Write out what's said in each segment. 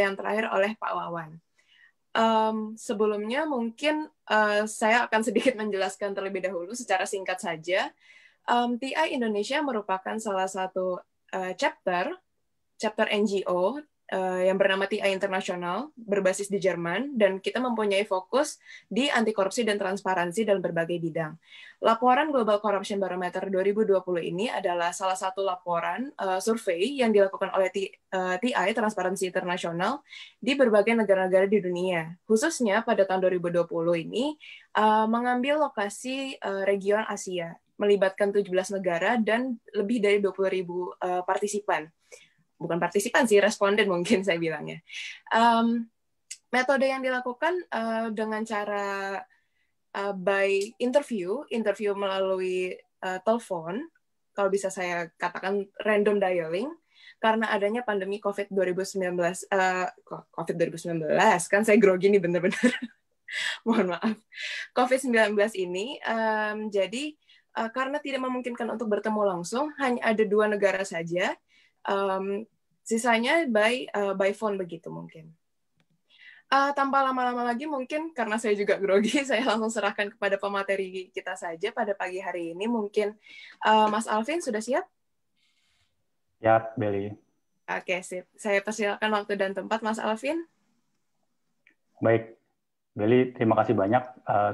yang terakhir oleh Pak Wawan. Sebelumnya mungkin saya akan sedikit menjelaskan terlebih dahulu secara singkat saja. TI Indonesia merupakan salah satu chapter NGO yang bernama TI International, berbasis di Jerman, dan kita mempunyai fokus di anti korupsi dan transparansi dalam berbagai bidang. Laporan Global Corruption Barometer 2020 ini adalah salah satu laporan survei yang dilakukan oleh TI, Transparansi Internasional, di berbagai negara-negara di dunia. Khususnya pada tahun 2020 ini, mengambil lokasi region Asia, melibatkan 17 negara dan lebih dari 20.000 partisipan. Bukan partisipan sih, responden mungkin saya bilangnya. Metode yang dilakukan dengan cara by interview melalui telepon, kalau bisa saya katakan random dialing, karena adanya pandemi COVID-19, kan saya grogi nih bener-bener, mohon maaf. COVID-19 ini, jadi karena tidak memungkinkan untuk bertemu langsung, hanya ada 2 negara saja, sisanya by phone begitu mungkin. Tanpa lama-lama lagi mungkin karena saya juga grogi, saya langsung serahkan kepada pemateri kita saja pada pagi hari ini. Mungkin Mas Alvin sudah siap? Siap, Beli. Oke, sip. Saya persilakan waktu dan tempat, Mas Alvin. Baik, Beli, terima kasih banyak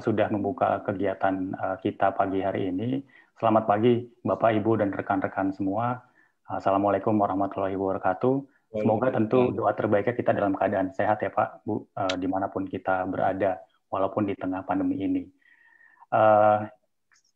sudah membuka kegiatan kita pagi hari ini. Selamat pagi, Bapak, Ibu, dan rekan-rekan semua. Assalamualaikum warahmatullahi wabarakatuh. Semoga tentu doa terbaiknya kita dalam keadaan sehat ya Pak, Bu, dimanapun kita berada, walaupun di tengah pandemi ini.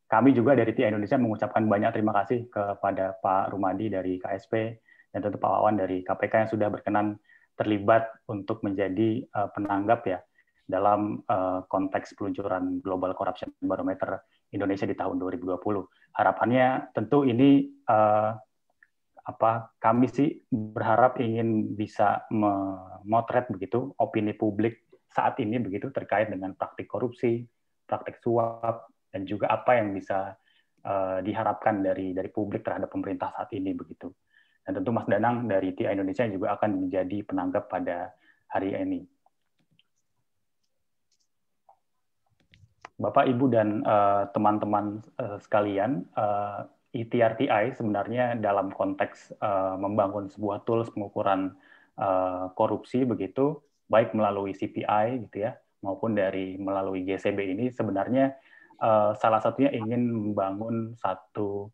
Kami juga dari TI Indonesia mengucapkan banyak terima kasih kepada Pak Rumadi dari KSP, dan tentu Pak Wawan dari KPK yang sudah berkenan terlibat untuk menjadi penanggap ya dalam konteks peluncuran Global Corruption Barometer Indonesia di tahun 2020. Harapannya tentu ini kami sih berharap ingin bisa memotret begitu opini publik saat ini begitu terkait dengan praktik korupsi, praktik suap, dan juga apa yang bisa diharapkan dari publik terhadap pemerintah saat ini begitu. Dan tentu Mas Danang dari TI Indonesia juga akan menjadi penanggap pada hari ini. Bapak, Ibu, dan teman-teman sekalian, ETRTI sebenarnya dalam konteks membangun sebuah tools pengukuran korupsi begitu, baik melalui CPI gitu ya, maupun melalui GCB ini sebenarnya salah satunya ingin membangun satu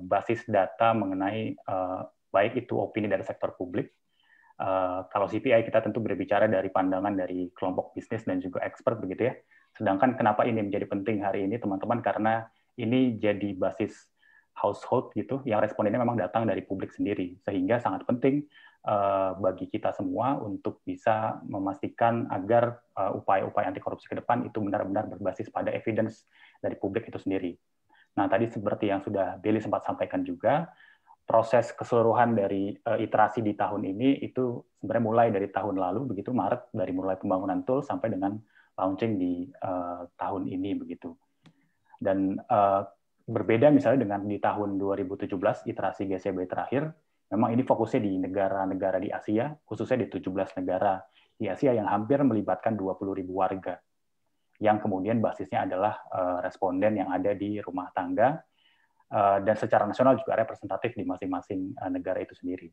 basis data mengenai baik itu opini dari sektor publik. Kalau CPI kita tentu berbicara dari pandangan dari kelompok bisnis dan juga expert begitu ya. Sedangkan kenapa ini menjadi penting hari ini teman-teman, karena ini jadi basis household gitu yang respondennya memang datang dari publik sendiri, sehingga sangat penting bagi kita semua untuk bisa memastikan agar upaya-upaya anti korupsi ke depan itu benar-benar berbasis pada evidence dari publik itu sendiri. Nah, tadi seperti yang sudah Billy sempat sampaikan juga, proses keseluruhan dari iterasi di tahun ini itu sebenarnya mulai dari tahun lalu begitu, Maret, dari mulai pembangunan tool sampai dengan launching di tahun ini begitu. Dan berbeda misalnya dengan di tahun 2017 iterasi GCB terakhir, memang ini fokusnya di negara-negara di Asia, khususnya di 17 negara di Asia yang hampir melibatkan 20.000 warga, yang kemudian basisnya adalah responden yang ada di rumah tangga, dan secara nasional juga representatif di masing-masing negara itu sendiri.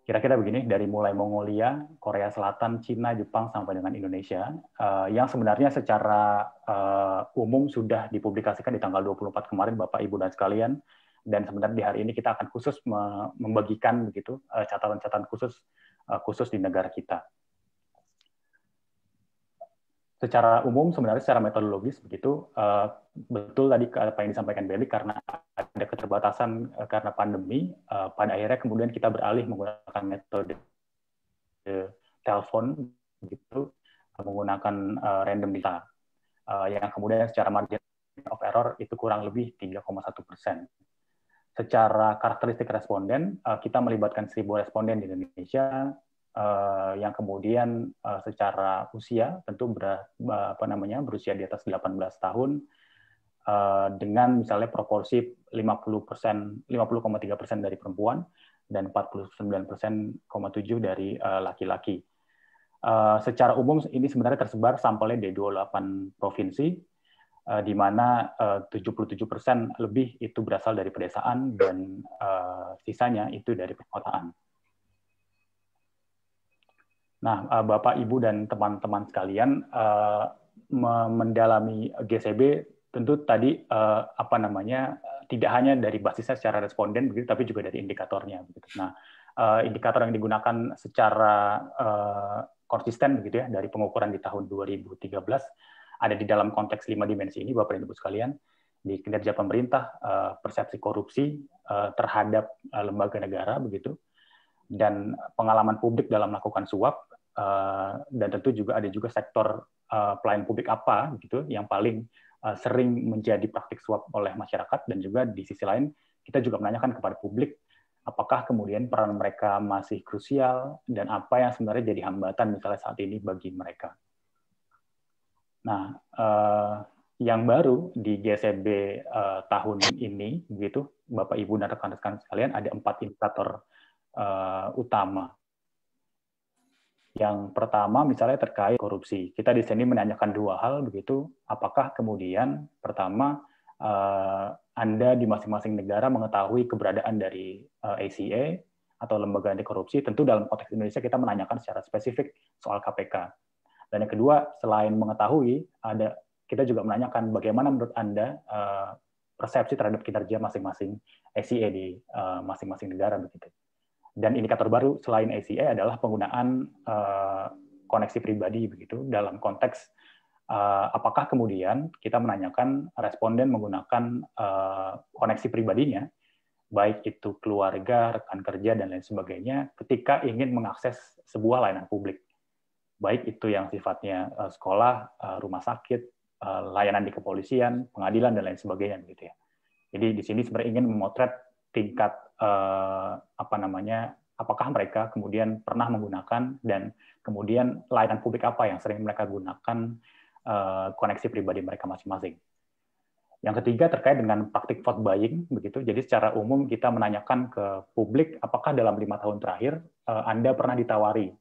Kira-kira begini, dari mulai Mongolia, Korea Selatan, Cina, Jepang, sampai dengan Indonesia, yang sebenarnya secara umum sudah dipublikasikan di tanggal 24 kemarin, Bapak, Ibu, dan sekalian, dan sebenarnya di hari ini kita akan khusus membagikan begitu catatan-catatan khusus di negara kita. Secara umum, sebenarnya secara metodologis begitu, betul tadi apa yang disampaikan Beli, karena ada keterbatasan karena pandemi, pada akhirnya kemudian kita beralih menggunakan metode telepon, begitu, menggunakan random data, yang kemudian secara margin of error itu kurang lebih 3,1%. Secara karakteristik responden, kita melibatkan 1.000 responden di Indonesia, yang kemudian secara usia tentu berusia di atas 18 tahun, dengan misalnya proporsi 50,3% dari perempuan dan 49,7% dari laki-laki. Secara umum ini sebenarnya tersebar sampelnya di 28 provinsi, di mana 77% lebih itu berasal dari pedesaan dan sisanya itu dari perkotaan. Nah, Bapak, Ibu, dan teman-teman sekalian, mendalami GCB tentu tadi tidak hanya dari basisnya secara responden begitu, tapi juga dari indikatornya begitu. Nah, indikator yang digunakan secara konsisten begitu ya dari pengukuran di tahun 2013 ada di dalam konteks 5 dimensi ini, Bapak dan Ibu sekalian, di kinerja pemerintah, persepsi korupsi terhadap lembaga negara begitu, dan pengalaman publik dalam melakukan suap, dan tentu juga ada juga sektor pelayanan publik apa gitu yang paling sering menjadi praktik suap oleh masyarakat, dan juga di sisi lain kita juga menanyakan kepada publik apakah kemudian peran mereka masih krusial dan apa yang sebenarnya jadi hambatan misalnya saat ini bagi mereka. Nah, yang baru di GCB tahun ini begitu Bapak Ibu dan rekan-rekan sekalian ada 4 indikator utama. Yang pertama misalnya terkait korupsi. Kita di sini menanyakan 2 hal begitu. Apakah kemudian pertama Anda di masing-masing negara mengetahui keberadaan dari ACA atau lembaga anti korupsi? Tentu dalam konteks Indonesia kita menanyakan secara spesifik soal KPK. Dan yang kedua, selain mengetahui, kita juga menanyakan bagaimana menurut Anda persepsi terhadap kinerja masing-masing ACA di masing-masing negara begitu. Dan indikator baru selain ACA adalah penggunaan koneksi pribadi begitu dalam konteks apakah kemudian kita menanyakan responden menggunakan koneksi pribadinya, baik itu keluarga, rekan kerja, dan lain sebagainya, ketika ingin mengakses sebuah layanan publik, baik itu yang sifatnya sekolah, rumah sakit, layanan di kepolisian, pengadilan, dan lain sebagainya begitu ya. Jadi di sini sebenarnya ingin memotret tingkat apakah mereka kemudian pernah menggunakan dan kemudian layanan publik apa yang sering mereka gunakan koneksi pribadi mereka masing-masing. Yang ketiga terkait dengan praktik vote buying begitu. Jadi secara umum kita menanyakan ke publik apakah dalam 5 tahun terakhir Anda pernah ditawari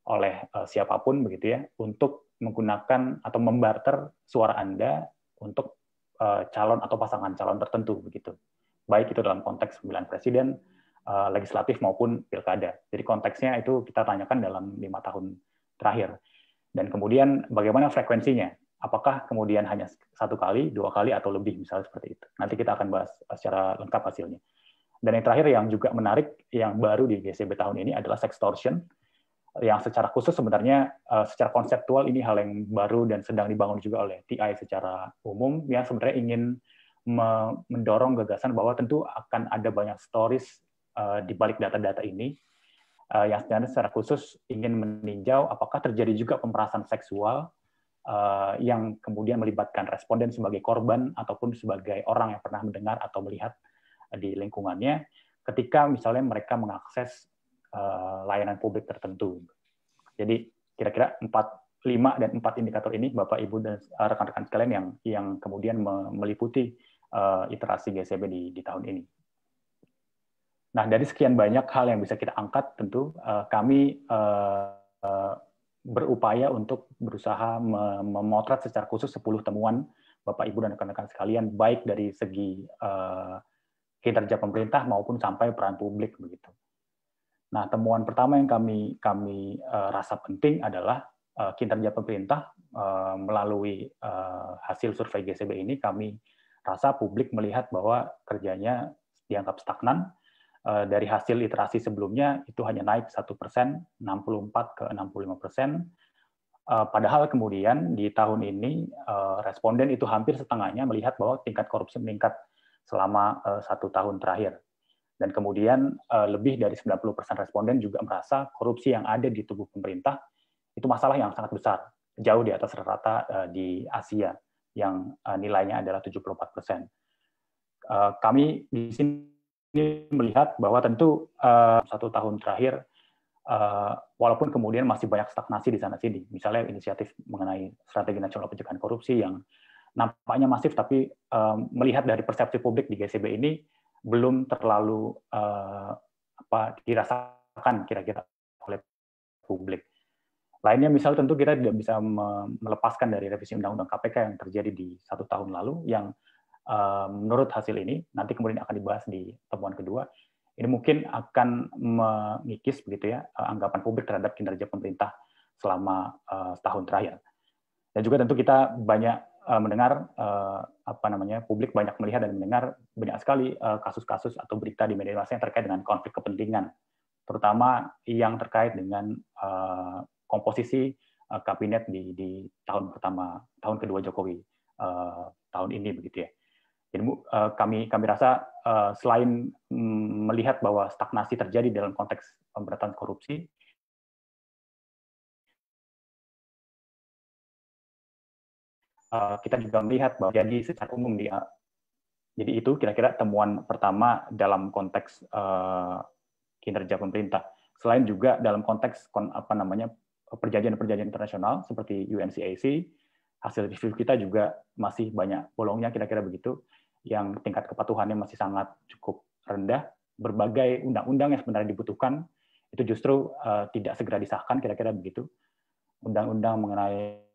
oleh siapapun begitu ya untuk menggunakan atau membarter suara Anda untuk calon atau pasangan calon tertentu begitu. Baik itu dalam konteks pemilihan presiden, legislatif maupun pilkada. Jadi konteksnya itu kita tanyakan dalam 5 tahun terakhir. Dan kemudian bagaimana frekuensinya? Apakah kemudian hanya 1 kali, 2 kali, atau lebih misalnya seperti itu. Nanti kita akan bahas secara lengkap hasilnya. Dan yang terakhir yang juga menarik, yang baru di GCB tahun ini adalah sextortion, yang secara khusus sebenarnya secara konseptual ini hal yang baru dan sedang dibangun juga oleh TI secara umum, yang sebenarnya ingin mendorong gagasan bahwa tentu akan ada banyak stories di balik data-data ini yang sebenarnya secara khusus ingin meninjau apakah terjadi juga pemerasan seksual yang kemudian melibatkan responden sebagai korban ataupun sebagai orang yang pernah mendengar atau melihat di lingkungannya ketika misalnya mereka mengakses layanan publik tertentu. Jadi kira-kira 5 dan 4 indikator ini Bapak Ibu dan rekan-rekan sekalian yang kemudian meliputi iterasi GCB di tahun ini. Nah, dari sekian banyak hal yang bisa kita angkat, tentu kami berupaya untuk berusaha memotret secara khusus 10 temuan Bapak Ibu dan rekan-rekan sekalian, baik dari segi kinerja pemerintah maupun sampai peran publik begitu. Nah, temuan pertama yang kami rasa penting adalah kinerja pemerintah melalui hasil survei GCB ini. Kami rasa publik melihat bahwa kerjanya dianggap stagnan. Dari hasil iterasi sebelumnya itu hanya naik 1%, 64 ke 65%. Padahal kemudian di tahun ini responden itu hampir setengahnya melihat bahwa tingkat korupsi meningkat selama 1 tahun terakhir. Dan kemudian lebih dari 90% responden juga merasa korupsi yang ada di tubuh pemerintah itu masalah yang sangat besar, jauh di atas rata-rata di Asia yang nilainya adalah 74%. Kami di sini melihat bahwa tentu 1 tahun terakhir, walaupun kemudian masih banyak stagnasi di sana-sini, misalnya inisiatif mengenai strategi nasional pencegahan korupsi yang nampaknya masif, tapi melihat dari persepsi publik di GCB ini belum terlalu dirasakan kira-kira oleh publik. Lainnya misal tentu kita tidak bisa melepaskan dari revisi Undang-Undang KPK yang terjadi di 1 tahun lalu, yang menurut hasil ini, nanti kemudian akan dibahas di temuan kedua, ini mungkin akan mengikis begitu ya anggapan publik terhadap kinerja pemerintah selama setahun terakhir. Dan juga tentu kita banyak mendengar publik banyak melihat dan mendengar banyak sekali kasus-kasus atau berita di media massa yang terkait dengan konflik kepentingan, terutama yang terkait dengan komposisi kabinet di tahun kedua Jokowi tahun ini begitu ya. Jadi kami rasa selain melihat bahwa stagnasi terjadi dalam konteks pemberantasan korupsi, kita juga melihat bahwa jadi secara umum jadi itu kira-kira temuan pertama dalam konteks kinerja pemerintah. Selain juga dalam konteks perjanjian-perjanjian internasional seperti UNCAC, hasil review kita juga masih banyak bolongnya kira-kira begitu, yang tingkat kepatuhannya masih sangat cukup rendah. Berbagai undang-undang yang sebenarnya dibutuhkan itu justru tidak segera disahkan kira-kira begitu. Undang-undang mengenai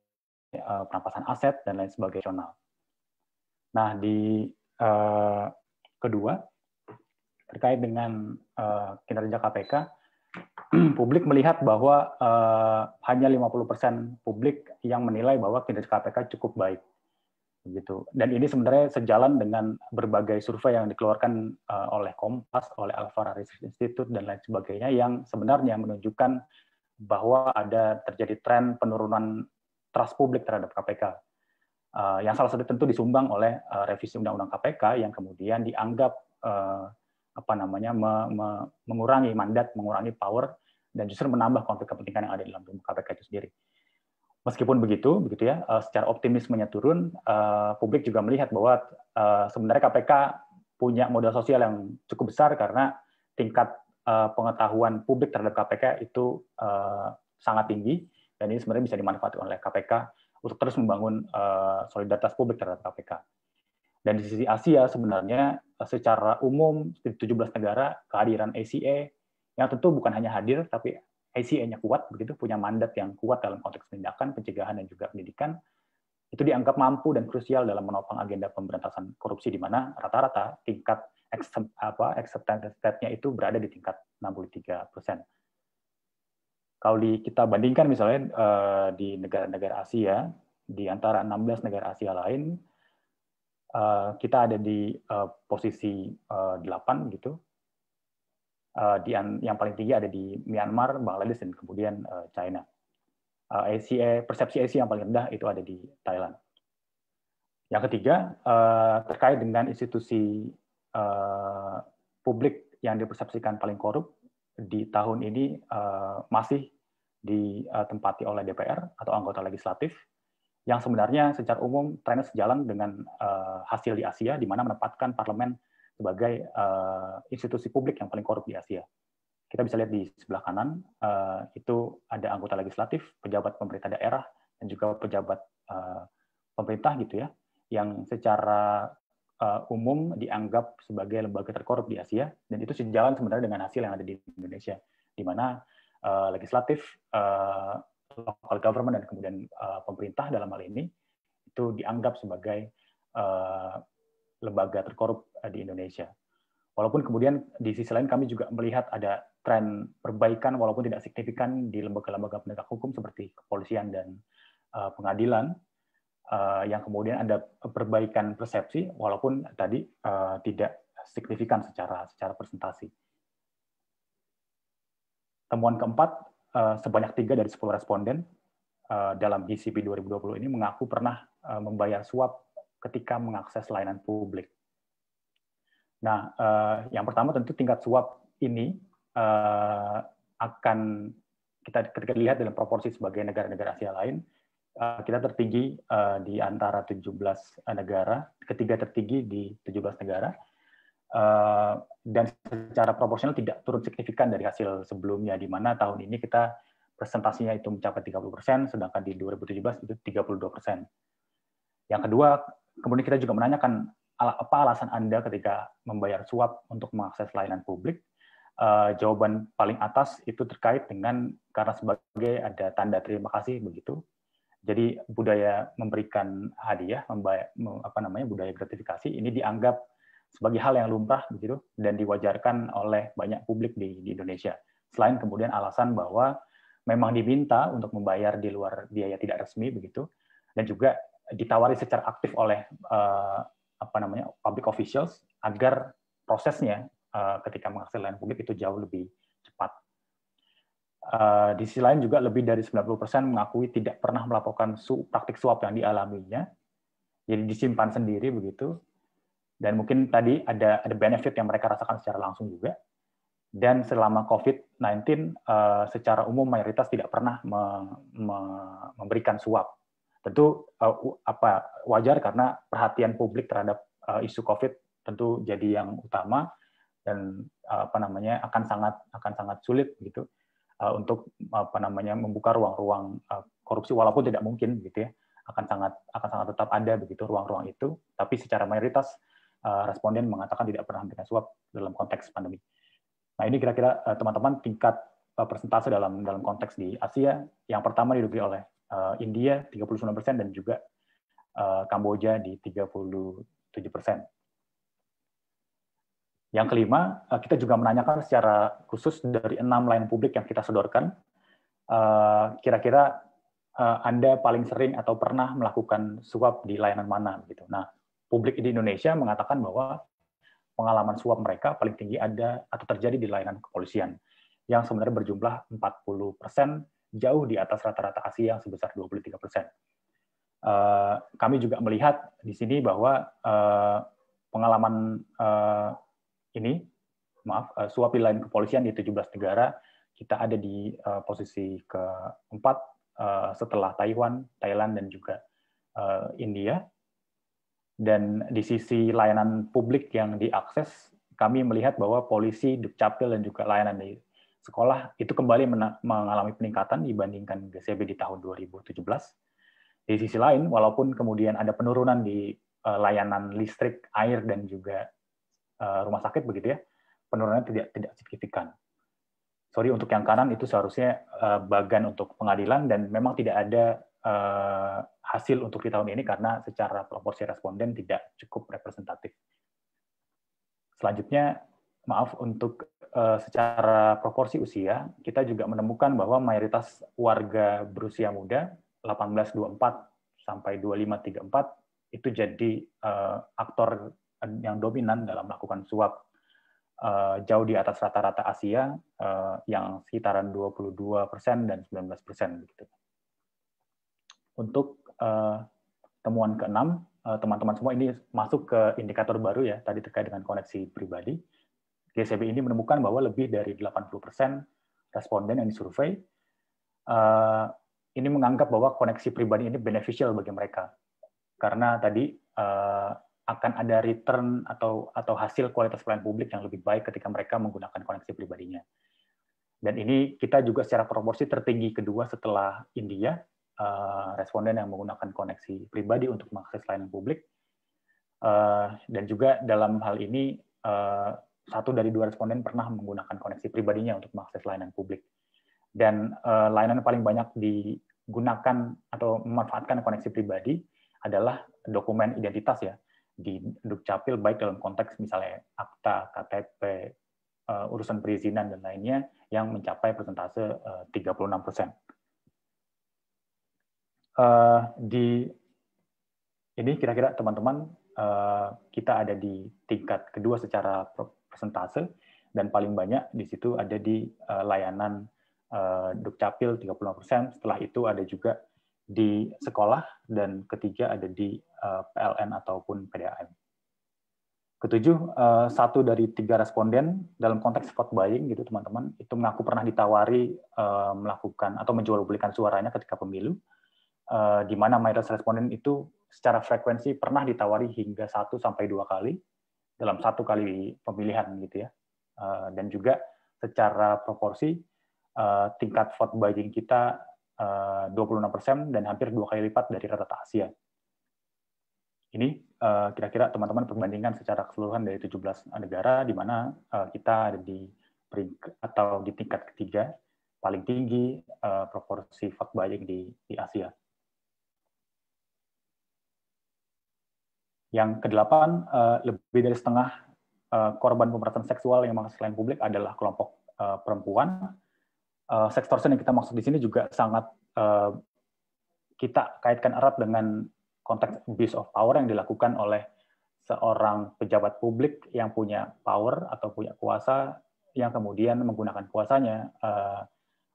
perampasan aset dan lain sebagainya. Nah, di kedua terkait dengan kinerja KPK, publik melihat bahwa hanya 50% publik yang menilai bahwa kinerja KPK cukup baik, begitu. Dan ini sebenarnya sejalan dengan berbagai survei yang dikeluarkan oleh Kompas, oleh Alfara Research Institute dan lain sebagainya, yang sebenarnya menunjukkan bahwa ada terjadi tren penurunan trust publik terhadap KPK. Yang salah satu tentu disumbang oleh revisi Undang-Undang KPK yang kemudian dianggap mengurangi mandat, mengurangi power, dan justru menambah konflik kepentingan yang ada di dalam tubuh KPK itu sendiri. Meskipun begitu ya, secara optimismenya turun, publik juga melihat bahwa sebenarnya KPK punya modal sosial yang cukup besar karena tingkat pengetahuan publik terhadap KPK itu sangat tinggi, dan ini sebenarnya bisa dimanfaatkan oleh KPK untuk terus membangun solidaritas publik terhadap KPK. Dan di sisi Asia sebenarnya secara umum 17 negara kehadiran ACA yang tentu bukan hanya hadir tapi ACA-nya kuat begitu, punya mandat yang kuat dalam konteks penindakan, pencegahan dan juga pendidikan, itu dianggap mampu dan krusial dalam menopang agenda pemberantasan korupsi, di mana rata-rata tingkat acceptance rate-nya itu berada di tingkat 63%. Kalau kita bandingkan misalnya di negara-negara Asia, di antara 16 negara Asia lain, kita ada di posisi 8 gitu. Yang paling tinggi ada di Myanmar, Bangladesh, dan kemudian China. Persepsi Asia yang paling rendah itu ada di Thailand. Yang ketiga, terkait dengan institusi publik yang dipersepsikan paling korup, di tahun ini masih ditempati oleh DPR atau anggota legislatif, yang sebenarnya secara umum trennya sejalan dengan hasil di Asia, di mana menempatkan parlemen sebagai institusi publik yang paling korup di Asia. Kita bisa lihat di sebelah kanan, itu ada anggota legislatif, pejabat pemerintah daerah, dan juga pejabat pemerintah gitu ya, yang secara umum dianggap sebagai lembaga terkorup di Asia, dan itu sejalan sebenarnya dengan hasil yang ada di Indonesia, di mana legislatif, local government, dan kemudian pemerintah dalam hal ini itu dianggap sebagai lembaga terkorup di Indonesia. Walaupun kemudian di sisi lain kami juga melihat ada tren perbaikan walaupun tidak signifikan di lembaga-lembaga penegak hukum seperti kepolisian dan pengadilan, yang kemudian ada perbaikan persepsi walaupun tadi tidak signifikan secara persentase. Temuan keempat, sebanyak 3 dari 10 responden dalam GCP 2020 ini mengaku pernah membayar suap ketika mengakses layanan publik. Nah, yang pertama tentu tingkat suap ini akan ketika dilihat dalam proporsi sebagai negara-negara Asia lain, kita tertinggi di antara 17 negara, ketiga tertinggi di 17 negara, dan secara proporsional tidak turun signifikan dari hasil sebelumnya, di mana tahun ini kita presentasinya itu mencapai 30%, sedangkan di 2017 itu 32%. Yang kedua, kemudian kita juga menanyakan apa alasan Anda ketika membayar suap untuk mengakses layanan publik. jawaban paling atas itu terkait dengan karena sebagai ada tanda terima kasih begitu. Jadi budaya memberikan hadiah, budaya gratifikasi ini dianggap sebagai hal yang lumrah begitu dan diwajarkan oleh banyak publik di Indonesia. Selain kemudian alasan bahwa memang diminta untuk membayar di luar biaya tidak resmi begitu, dan juga ditawari secara aktif oleh public officials agar prosesnya ketika mengakses layanan publik itu jauh lebih cepat. Di sisi lain juga lebih dari 90% mengakui tidak pernah melaporkan praktik suap yang dialaminya, jadi disimpan sendiri begitu. Dan mungkin tadi ada benefit yang mereka rasakan secara langsung juga. Dan selama COVID-19 secara umum mayoritas tidak pernah memberikan suap. Tentu wajar karena perhatian publik terhadap isu COVID tentu jadi yang utama dan akan sangat sulit gitu untuk membuka ruang-ruang korupsi walaupun tidak mungkin gitu ya, akan sangat tetap ada begitu ruang-ruang itu, tapi secara mayoritas responden mengatakan tidak pernah memberikan suap dalam konteks pandemi. Nah, ini kira-kira teman-teman tingkat persentase dalam konteks di Asia. Yang pertama diduduki oleh India 39% dan juga Kamboja di 37%. Yang kelima, kita juga menanyakan secara khusus dari 6 layanan publik yang kita sodorkan, kira-kira Anda paling sering atau pernah melakukan suap di layanan mana? Gitu. Nah, publik di Indonesia mengatakan bahwa pengalaman suap mereka paling tinggi ada atau terjadi di layanan kepolisian, yang sebenarnya berjumlah 40%, jauh di atas rata-rata Asia yang sebesar 23%. Kami juga melihat di sini bahwa pengalaman suap di layanan kepolisian di 17 negara, kita ada di posisi keempat setelah Taiwan, Thailand, dan juga India. Dan di sisi layanan publik yang diakses, kami melihat bahwa polisi, Dukcapil, dan juga layanan di sekolah itu kembali mengalami peningkatan dibandingkan GCB di tahun 2017. Di sisi lain, walaupun kemudian ada penurunan di layanan listrik, air, dan juga rumah sakit begitu ya, penurunannya tidak signifikan. Sorry, untuk yang kanan itu seharusnya bagan untuk pengadilan dan memang tidak ada hasil untuk di tahun ini karena secara proporsi responden tidak cukup representatif. Selanjutnya, maaf, untuk secara proporsi usia, kita juga menemukan bahwa mayoritas warga berusia muda 18-24 sampai 25-34 itu jadi aktor yang dominan dalam melakukan suap, jauh di atas rata-rata Asia yang sekitaran 22% dan 19% gitu. Untuk temuan keenam, teman-teman semua ini masuk ke indikator baru ya, tadi terkait dengan koneksi pribadi. GCB ini menemukan bahwa lebih dari 80% responden yang disurvei ini menganggap bahwa koneksi pribadi ini beneficial bagi mereka. Karena tadi akan ada return atau hasil kualitas pelayanan publik yang lebih baik ketika mereka menggunakan koneksi pribadinya. Dan ini kita juga secara proporsi tertinggi kedua setelah India, responden yang menggunakan koneksi pribadi untuk mengakses layanan publik. Dan juga dalam hal ini, 1 dari 2 responden pernah menggunakan koneksi pribadinya untuk mengakses layanan publik. Dan layanan paling banyak digunakan atau memanfaatkan koneksi pribadi adalah dokumen identitas ya, di Dukcapil, baik dalam konteks misalnya akta, KTP, urusan perizinan, dan lainnya, yang mencapai persentase 36%. Di ini kira-kira teman-teman, kita ada di tingkat kedua secara persentase, dan paling banyak di situ ada di layanan Dukcapil 36%, setelah itu ada juga di sekolah, dan ketiga ada di PLN ataupun PDAM. Ketujuh, 1 dari 3 responden dalam konteks vote buying gitu teman-teman, itu mengaku pernah ditawari melakukan atau menjual belikan suaranya ketika pemilu, di mana mayoritas responden itu secara frekuensi pernah ditawari hingga 1 sampai 2 kali dalam 1 kali pemilihan gitu ya. Dan juga secara proporsi tingkat vote buying kita 26% dan hampir 2 kali lipat dari rata-rata Asia. Ini kira-kira teman-teman perbandingan secara keseluruhan dari 17 negara, di mana kita ada di atau di tingkat ketiga paling tinggi proporsi vote buying di Asia. Yang kedelapan, lebih dari setengah korban pemerasan seksual yang masuk selain publik adalah kelompok perempuan. Sextortion yang kita maksud di sini juga sangat kita kaitkan erat dengan konteks abuse of power yang dilakukan oleh seorang pejabat publik yang punya power atau punya kuasa, yang kemudian menggunakan kuasanya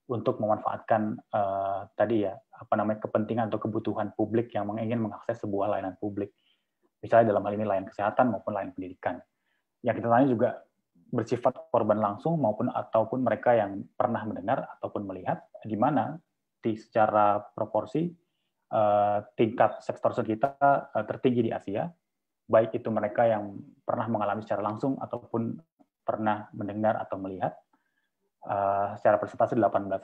untuk memanfaatkan tadi ya kepentingan atau kebutuhan publik yang ingin mengakses sebuah layanan publik. Misalnya dalam hal ini layanan kesehatan maupun layanan pendidikan. Yang kita tanya juga bersifat korban langsung ataupun mereka yang pernah mendengar ataupun melihat di mana secara proporsi tingkat sextortion kita tertinggi di Asia, baik itu mereka yang pernah mengalami secara langsung ataupun pernah mendengar atau melihat. Secara persentase 18%,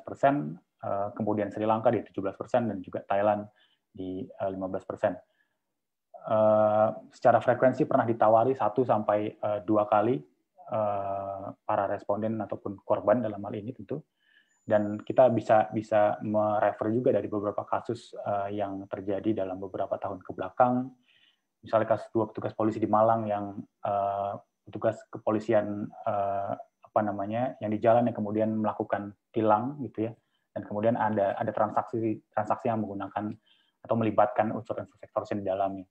kemudian Sri Lanka di 17% dan juga Thailand di 15%. Secara frekuensi pernah ditawari 1 sampai 2 kali para responden ataupun korban dalam hal ini tentu, dan kita bisa merefer juga dari beberapa kasus yang terjadi dalam beberapa tahun ke belakang, misalnya kasus 2 petugas polisi di Malang yang petugas kepolisian yang di jalan yang kemudian melakukan tilang gitu ya, dan kemudian ada transaksi yang menggunakan atau melibatkan unsur-unsur extortion di dalamnya.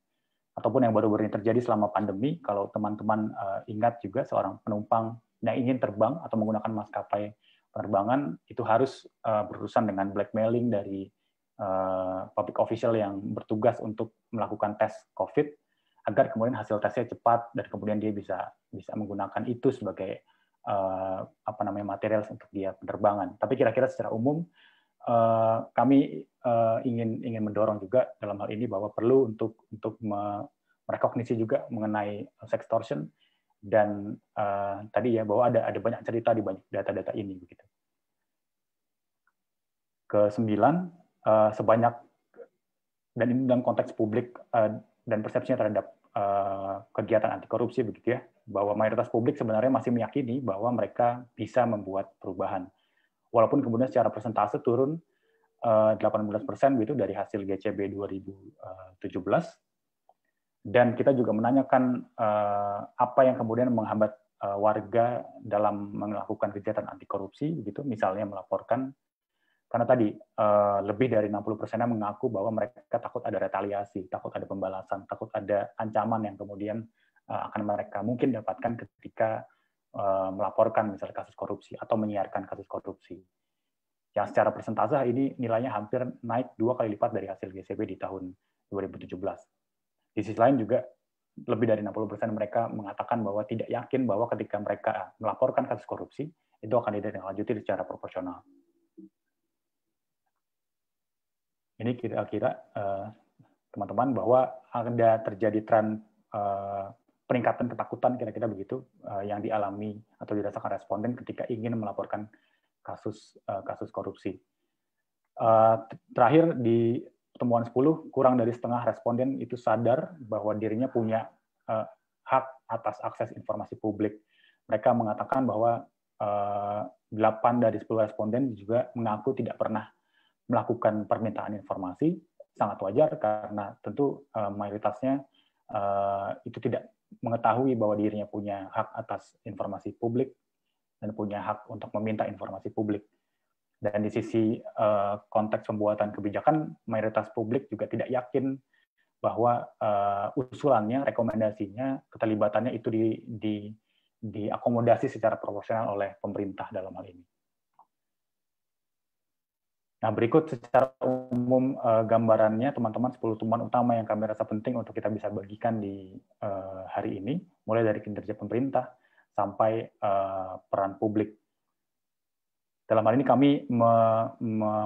Ataupun yang baru-baru ini terjadi selama pandemi, kalau teman-teman ingat juga seorang penumpang yang ingin terbang atau menggunakan maskapai penerbangan itu harus berurusan dengan blackmailing dari public official yang bertugas untuk melakukan tes COVID agar kemudian hasil tesnya cepat dan kemudian dia bisa menggunakan itu sebagai material untuk dia penerbangan. Tapi kira-kira secara umum kami ingin mendorong juga dalam hal ini bahwa perlu untuk merekognisi juga mengenai sextortion dan tadi ya bahwa ada banyak cerita di banyak data-data ini begitu. Ke-9, sebanyak dan ini dalam konteks publik dan persepsinya terhadap kegiatan anti korupsi begitu ya, bahwa mayoritas publik sebenarnya masih meyakini bahwa mereka bisa membuat perubahan. Walaupun kemudian secara persentase turun 18% gitu dari hasil GCB 2017. Dan kita juga menanyakan apa yang kemudian menghambat warga dalam melakukan kegiatan anti korupsi begitu, misalnya melaporkan, karena tadi lebih dari 60%-nya mengaku bahwa mereka takut ada retaliasi, takut ada pembalasan, takut ada ancaman yang kemudian akan mereka mungkin dapatkan ketika melaporkan misalnya kasus korupsi atau menyiarkan kasus korupsi. Yang secara persentase ini nilainya hampir naik 2 kali lipat dari hasil GCB di tahun 2017. Di sisi lain juga lebih dari 60% mereka mengatakan bahwa tidak yakin bahwa ketika mereka melaporkan kasus korupsi itu akan ditindaklanjuti secara proporsional. Ini kira-kira teman-teman bahwa ada terjadi tren peningkatan ketakutan kira-kira begitu yang dialami atau dirasakan responden ketika ingin melaporkan kasus korupsi. Terakhir di pertemuan 10, kurang dari setengah responden itu sadar bahwa dirinya punya hak atas akses informasi publik. Mereka mengatakan bahwa 8 dari 10 responden juga mengaku tidak pernah melakukan permintaan informasi. Sangat wajar karena tentu mayoritasnya itu tidak mengetahui bahwa dirinya punya hak atas informasi publik dan punya hak untuk meminta informasi publik. Dan di sisi konteks pembuatan kebijakan, mayoritas publik juga tidak yakin bahwa usulannya, rekomendasinya, keterlibatannya itu diakomodasi secara proporsional oleh pemerintah dalam hal ini. Nah, berikut secara umum gambarannya, teman-teman, 10 temuan utama yang kami rasa penting untuk kita bisa bagikan di hari ini, mulai dari kinerja pemerintah sampai peran publik. Dalam hal ini kami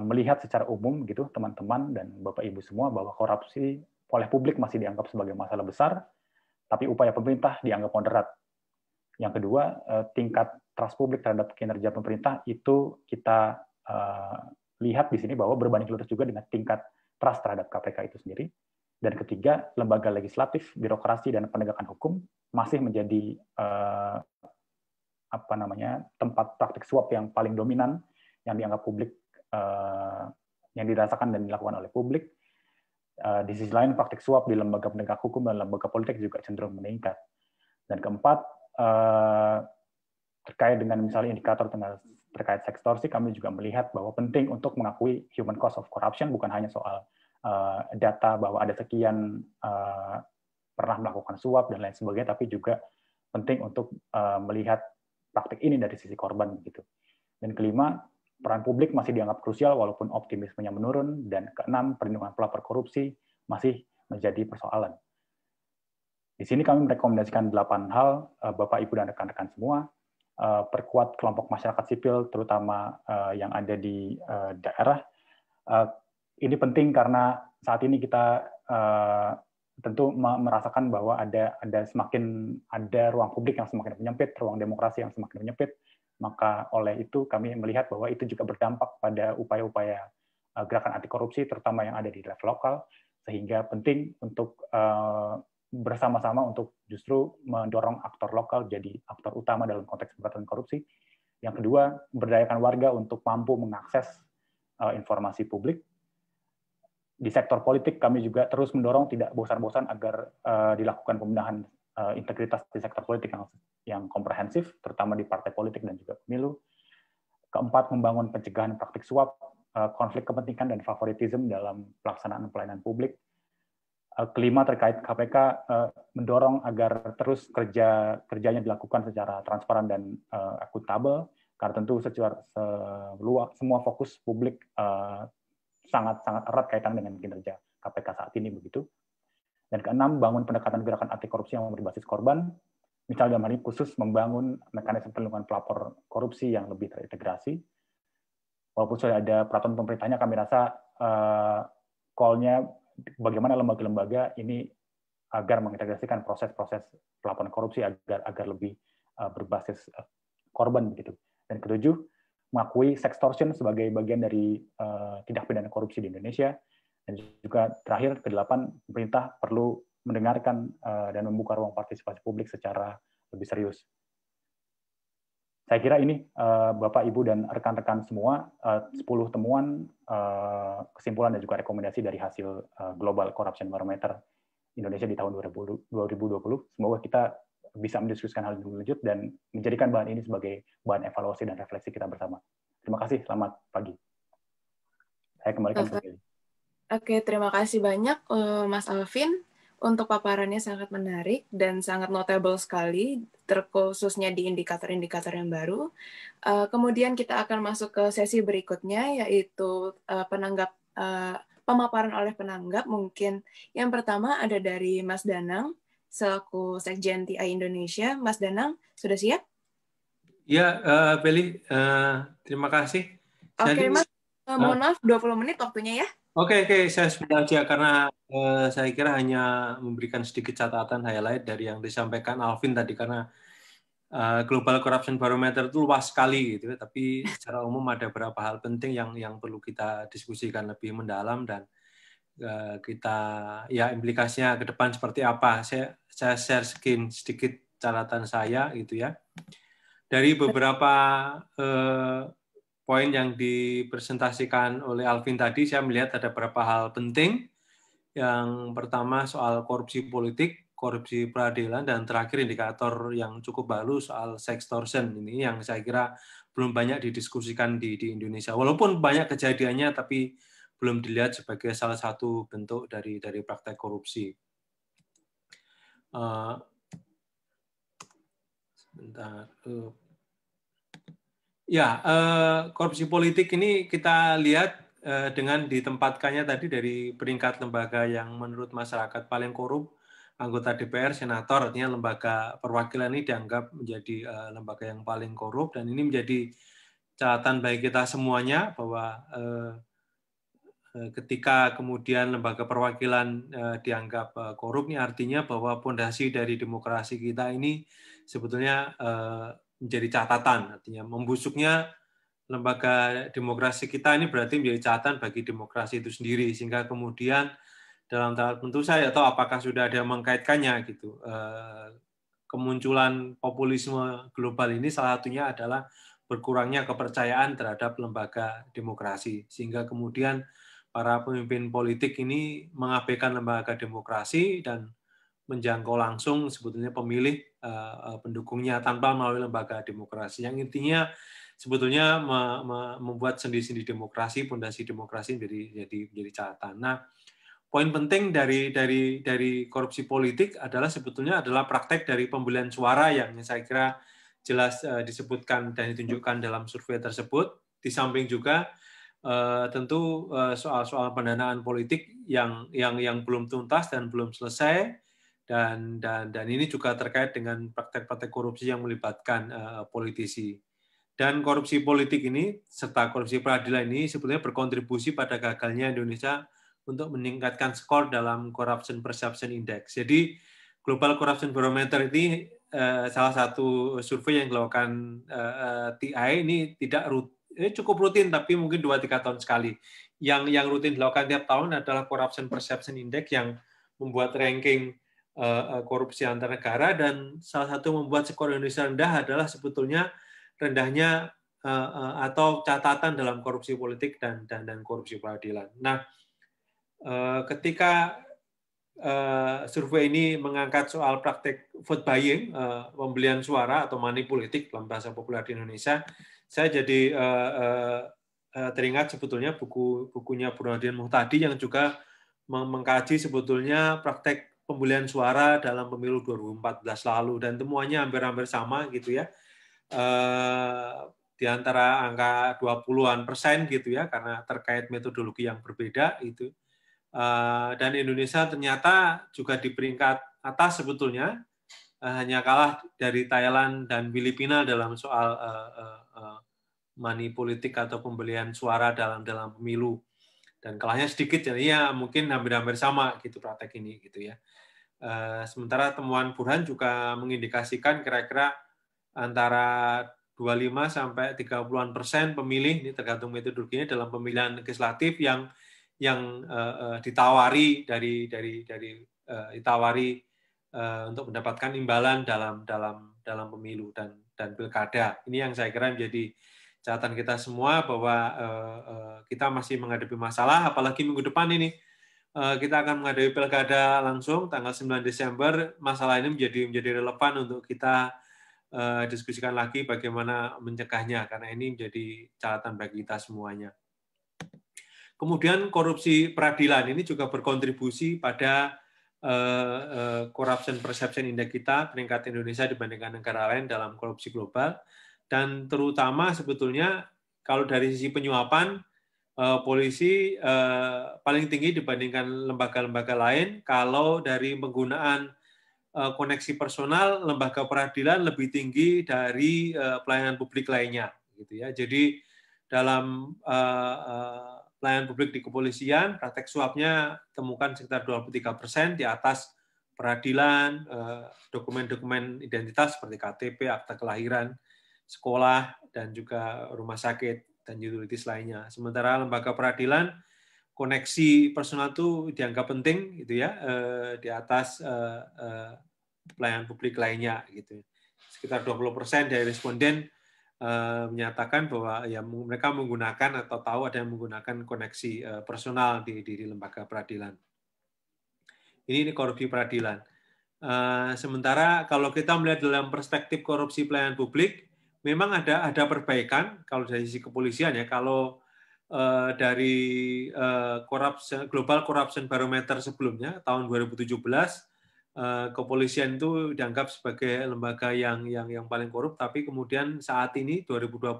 melihat secara umum gitu teman-teman dan Bapak Ibu semua bahwa korupsi oleh publik masih dianggap sebagai masalah besar, tapi upaya pemerintah dianggap moderat. Yang kedua, tingkat trust publik terhadap kinerja pemerintah itu kita lihat di sini bahwa berbanding lurus juga dengan tingkat trust terhadap KPK itu sendiri. Dan ketiga, lembaga legislatif, birokrasi dan penegakan hukum masih menjadi tempat praktik suap yang paling dominan yang dianggap publik, yang dirasakan dan dilakukan oleh publik. Di sisi lain, praktik suap di lembaga penegak hukum dan lembaga politik juga cenderung meningkat. Dan keempat, terkait dengan misalnya indikator terkait sekstorsi, kami juga melihat bahwa penting untuk mengakui human cost of corruption, bukan hanya soal data bahwa ada sekian pernah melakukan suap dan lain sebagainya, tapi juga penting untuk melihat praktik ini dari sisi korban gitu. Dan kelima, peran publik masih dianggap krusial walaupun optimismenya menurun. Dan keenam, perlindungan pelapor korupsi masih menjadi persoalan. Di sini kami merekomendasikan 8 hal, Bapak, Ibu, dan rekan-rekan semua. Perkuat kelompok masyarakat sipil, terutama yang ada di daerah. Ini penting karena saat ini kita tentu merasakan bahwa ada ruang publik yang semakin menyempit, ruang demokrasi yang semakin menyempit. Maka oleh itu kami melihat bahwa itu juga berdampak pada upaya-upaya gerakan anti korupsi, terutama yang ada di level lokal, sehingga penting untuk bersama-sama untuk justru mendorong aktor lokal jadi aktor utama dalam konteks pemberantasan korupsi. Yang kedua, berdayakan warga untuk mampu mengakses informasi publik. Di sektor politik kami juga terus mendorong tidak bosan-bosan agar dilakukan pembenahan integritas di sektor politik yang komprehensif, terutama di partai politik dan juga pemilu. Keempat, membangun pencegahan praktik suap, konflik kepentingan dan favoritisme dalam pelaksanaan pelayanan publik. Kelima, terkait KPK, mendorong agar terus kerjanya dilakukan secara transparan dan akuntabel, karena tentu semua fokus publik sangat-sangat erat kaitan dengan kinerja KPK saat ini begitu. Dan keenam, bangun pendekatan gerakan anti korupsi yang berbasis korban, misalnya dalam hal ini khusus membangun mekanisme perlindungan pelapor korupsi yang lebih terintegrasi. Walaupun sudah ada peraturan pemerintahnya, kami rasa call-nya bagaimana lembaga-lembaga ini agar mengintegrasikan proses-proses pelaporan korupsi agar lebih berbasis korban begitu. Dan ketujuh, mengakui sextortion sebagai bagian dari tindak pidana korupsi di Indonesia. Dan juga terakhir, kedelapan, pemerintah perlu mendengarkan dan membuka ruang partisipasi publik secara lebih serius. Saya kira ini, Bapak, Ibu, dan rekan-rekan semua, 10 temuan, kesimpulan, dan juga rekomendasi dari hasil Global Corruption Barometer Indonesia di tahun 2020. Semoga kita bisa mendiskusikan hal lebih lanjut dan menjadikan bahan ini sebagai bahan evaluasi dan refleksi kita bersama. Terima kasih, selamat pagi. Saya kembalikan ke Kelly. Oke, terima kasih banyak Mas Alvin. Untuk paparannya sangat menarik dan sangat notable sekali, terkhususnya di indikator-indikator yang baru. Kemudian kita akan masuk ke sesi berikutnya, yaitu pemaparan oleh penanggap. Mungkin yang pertama ada dari Mas Danang, selaku Sekjen TI Indonesia. Mas Danang, sudah siap? Ya, Beli, terima kasih. Oke, Mas, mohon maaf, 20 menit waktunya ya. Oke, saya sudah aja karena saya kira hanya memberikan sedikit catatan highlight dari yang disampaikan Alvin tadi, karena Global Corruption Barometer itu luas sekali gitu, tapi secara umum ada beberapa hal penting yang perlu kita diskusikan lebih mendalam dan kita ya implikasinya ke depan seperti apa. Saya share sedikit catatan saya gitu ya. Dari beberapa poin yang dipresentasikan oleh Alvin tadi, saya melihat ada beberapa hal penting. Yang pertama soal korupsi politik, korupsi peradilan, dan terakhir indikator yang cukup baru soal sextortion. Ini yang saya kira belum banyak didiskusikan di Indonesia. Walaupun banyak kejadiannya, tapi belum dilihat sebagai salah satu bentuk dari praktek korupsi. Sebentar. Ya, korupsi politik ini kita lihat dengan ditempatkannya tadi dari peringkat lembaga yang menurut masyarakat paling korup, anggota DPR, senator, artinya lembaga perwakilan ini dianggap menjadi lembaga yang paling korup, dan ini menjadi catatan bagi kita semuanya bahwa ketika kemudian lembaga perwakilan dianggap korup, ini artinya bahwa fondasi dari demokrasi kita ini sebetulnya menjadi catatan, artinya membusuknya lembaga demokrasi kita ini berarti menjadi catatan bagi demokrasi itu sendiri, sehingga kemudian dalam tahap tentu saya tahu apakah sudah ada yang mengkaitkannya gitu kemunculan populisme global ini salah satunya adalah berkurangnya kepercayaan terhadap lembaga demokrasi, sehingga kemudian para pemimpin politik ini mengabaikan lembaga demokrasi dan menjangkau langsung sebetulnya pemilih pendukungnya tanpa melalui lembaga demokrasi. Yang intinya sebetulnya membuat sendi-sendi demokrasi, fondasi demokrasi menjadi catatan. Nah, poin penting dari korupsi politik adalah sebetulnya adalah praktek dari pembelian suara yang saya kira jelas disebutkan dan ditunjukkan dalam survei tersebut. Di samping juga tentu soal-soal pendanaan politik yang belum tuntas dan belum selesai, dan ini juga terkait dengan praktek-praktek korupsi yang melibatkan politisi. Dan korupsi politik ini serta korupsi peradilan ini sebetulnya berkontribusi pada gagalnya Indonesia untuk meningkatkan skor dalam Corruption Perception Index. Jadi Global Corruption Barometer ini salah satu survei yang dilakukan TI ini cukup rutin, tapi mungkin 2-3 tahun sekali. Yang rutin dilakukan tiap tahun adalah Corruption Perception Index yang membuat ranking korupsi antar negara, dan salah satu membuat skor Indonesia rendah adalah sebetulnya rendahnya atau catatan dalam korupsi politik dan korupsi peradilan. Nah, ketika survei ini mengangkat soal praktek vote buying, pembelian suara atau money politik dalam bahasa populer di Indonesia, saya jadi teringat sebetulnya bukunya Burhanuddin Muhtadi yang juga mengkaji sebetulnya praktek pembelian suara dalam pemilu 2014 lalu, dan temuannya hampir-hampir sama gitu ya. Di antara angka 20-an% gitu ya, karena terkait metodologi yang berbeda itu. Dan Indonesia ternyata juga di peringkat atas sebetulnya, hanya kalah dari Thailand dan Filipina dalam soal money politik atau pembelian suara dalam pemilu, dan kalahnya sedikit, jadi ya mungkin hampir-hampir sama gitu praktek ini gitu ya. Sementara temuan Burhan juga mengindikasikan kira-kira antara 25-30% pemilih, ini tergantung metodologinya, dalam pemilihan legislatif yang ditawari untuk mendapatkan imbalan dalam pemilu dan pilkada. Ini yang saya kira menjadi catatan kita semua, bahwa kita masih menghadapi masalah, apalagi minggu depan ini kita akan menghadapi pilkada langsung tanggal 9 Desember. Masalah ini menjadi relevan untuk kita diskusikan lagi bagaimana mencegahnya, karena ini menjadi catatan bagi kita semuanya. Kemudian korupsi peradilan ini juga berkontribusi pada Corruption Perception Index kita, peringkat Indonesia dibandingkan negara lain dalam korupsi global, dan terutama sebetulnya kalau dari sisi penyuapan, polisi paling tinggi dibandingkan lembaga-lembaga lain. Kalau dari penggunaan koneksi personal, lembaga peradilan lebih tinggi dari pelayanan publik lainnya, gitu ya. Jadi dalam pelayanan publik di kepolisian, praktek suapnya temukan sekitar 23%, di atas peradilan, dokumen-dokumen identitas seperti KTP, akta kelahiran, sekolah, dan juga rumah sakit dan utilities lainnya. Sementara lembaga peradilan, koneksi personal itu dianggap penting, gitu ya, di atas pelayanan publik lainnya, gitu. Sekitar 20% dari responden menyatakan bahwa ya mereka menggunakan atau tahu ada yang menggunakan koneksi personal di lembaga peradilan. Ini korupsi peradilan. Sementara kalau kita melihat dalam perspektif korupsi pelayanan publik, memang ada perbaikan kalau dari sisi kepolisian ya. Kalau dari Global Corruption Barometer sebelumnya tahun 2017, kepolisian itu dianggap sebagai lembaga yang paling korup, tapi kemudian saat ini 2020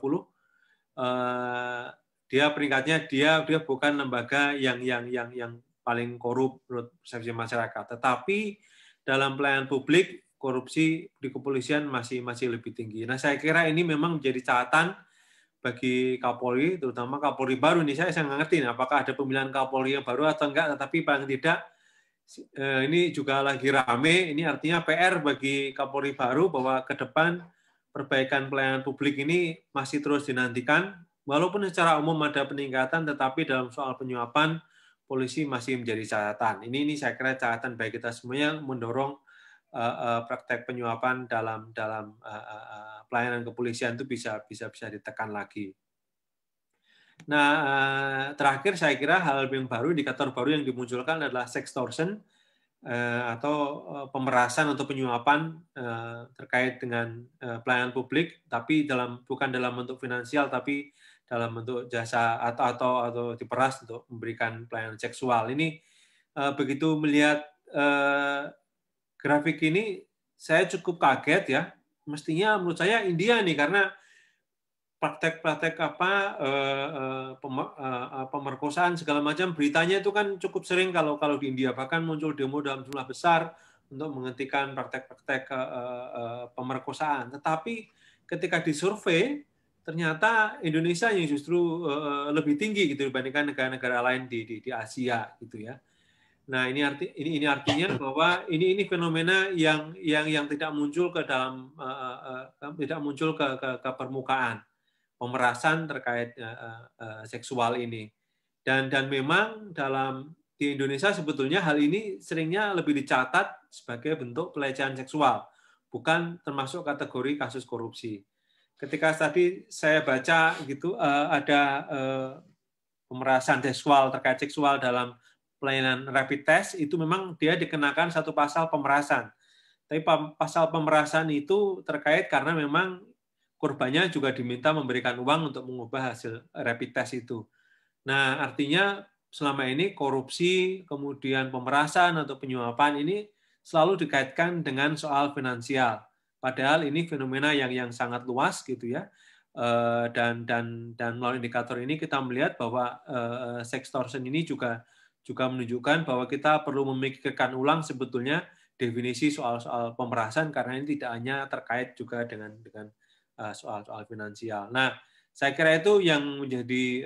dia peringkatnya dia bukan lembaga yang paling korup menurut persepsi masyarakat, tetapi dalam pelayanan publik korupsi di kepolisian masih lebih tinggi. Nah, saya kira ini memang menjadi catatan bagi Kapolri, terutama Kapolri baru ini. Saya nggak ngerti apakah ada pemilihan Kapolri yang baru atau enggak, tetapi paling tidak ini juga lagi rame. Ini artinya PR bagi Kapolri baru bahwa ke depan perbaikan pelayanan publik ini masih terus dinantikan. Walaupun secara umum ada peningkatan, tetapi dalam soal penyuapan polisi masih menjadi catatan. Ini saya kira catatan bagi kita semuanya, mendorong praktek penyuapan dalam pelayanan kepolisian itu bisa ditekan lagi. Nah, terakhir saya kira hal yang baru, indikator baru yang dimunculkan adalah sextortion atau pemerasan atau penyuapan terkait dengan pelayanan publik, tapi bukan dalam bentuk finansial, tapi dalam bentuk jasa atau diperas untuk memberikan pelayanan seksual. Ini begitu melihat grafik ini, saya cukup kaget ya. Mestinya menurut saya India nih, karena praktek-praktek pemerkosaan segala macam, beritanya itu kan cukup sering kalau di India, bahkan muncul demo dalam jumlah besar untuk menghentikan praktek-praktek pemerkosaan. Tetapi ketika disurvei, ternyata Indonesia yang justru lebih tinggi gitu dibandingkan negara-negara lain di Asia gitu ya. Nah, ini artinya bahwa ini fenomena yang tidak muncul ke dalam tidak muncul ke permukaan, pemerasan terkait seksual ini. Dan memang di Indonesia sebetulnya hal ini seringnya lebih dicatat sebagai bentuk pelecehan seksual, bukan termasuk kategori kasus korupsi. Ketika tadi saya baca gitu ada pemerasan seksual terkait seksual dalam pelayanan rapid test, itu memang dia dikenakan satu pasal pemerasan. Tapi pasal pemerasan itu terkait karena memang korbannya juga diminta memberikan uang untuk mengubah hasil rapid test itu. Nah, artinya selama ini korupsi, kemudian pemerasan atau penyuapan ini selalu dikaitkan dengan soal finansial. Padahal ini fenomena yang sangat luas gitu ya. Dan melalui indikator ini kita melihat bahwa sextortion ini juga menunjukkan bahwa kita perlu memikirkan ulang sebetulnya definisi soal pemerasan, karena ini tidak hanya terkait juga dengan soal finansial. Nah, saya kira itu yang menjadi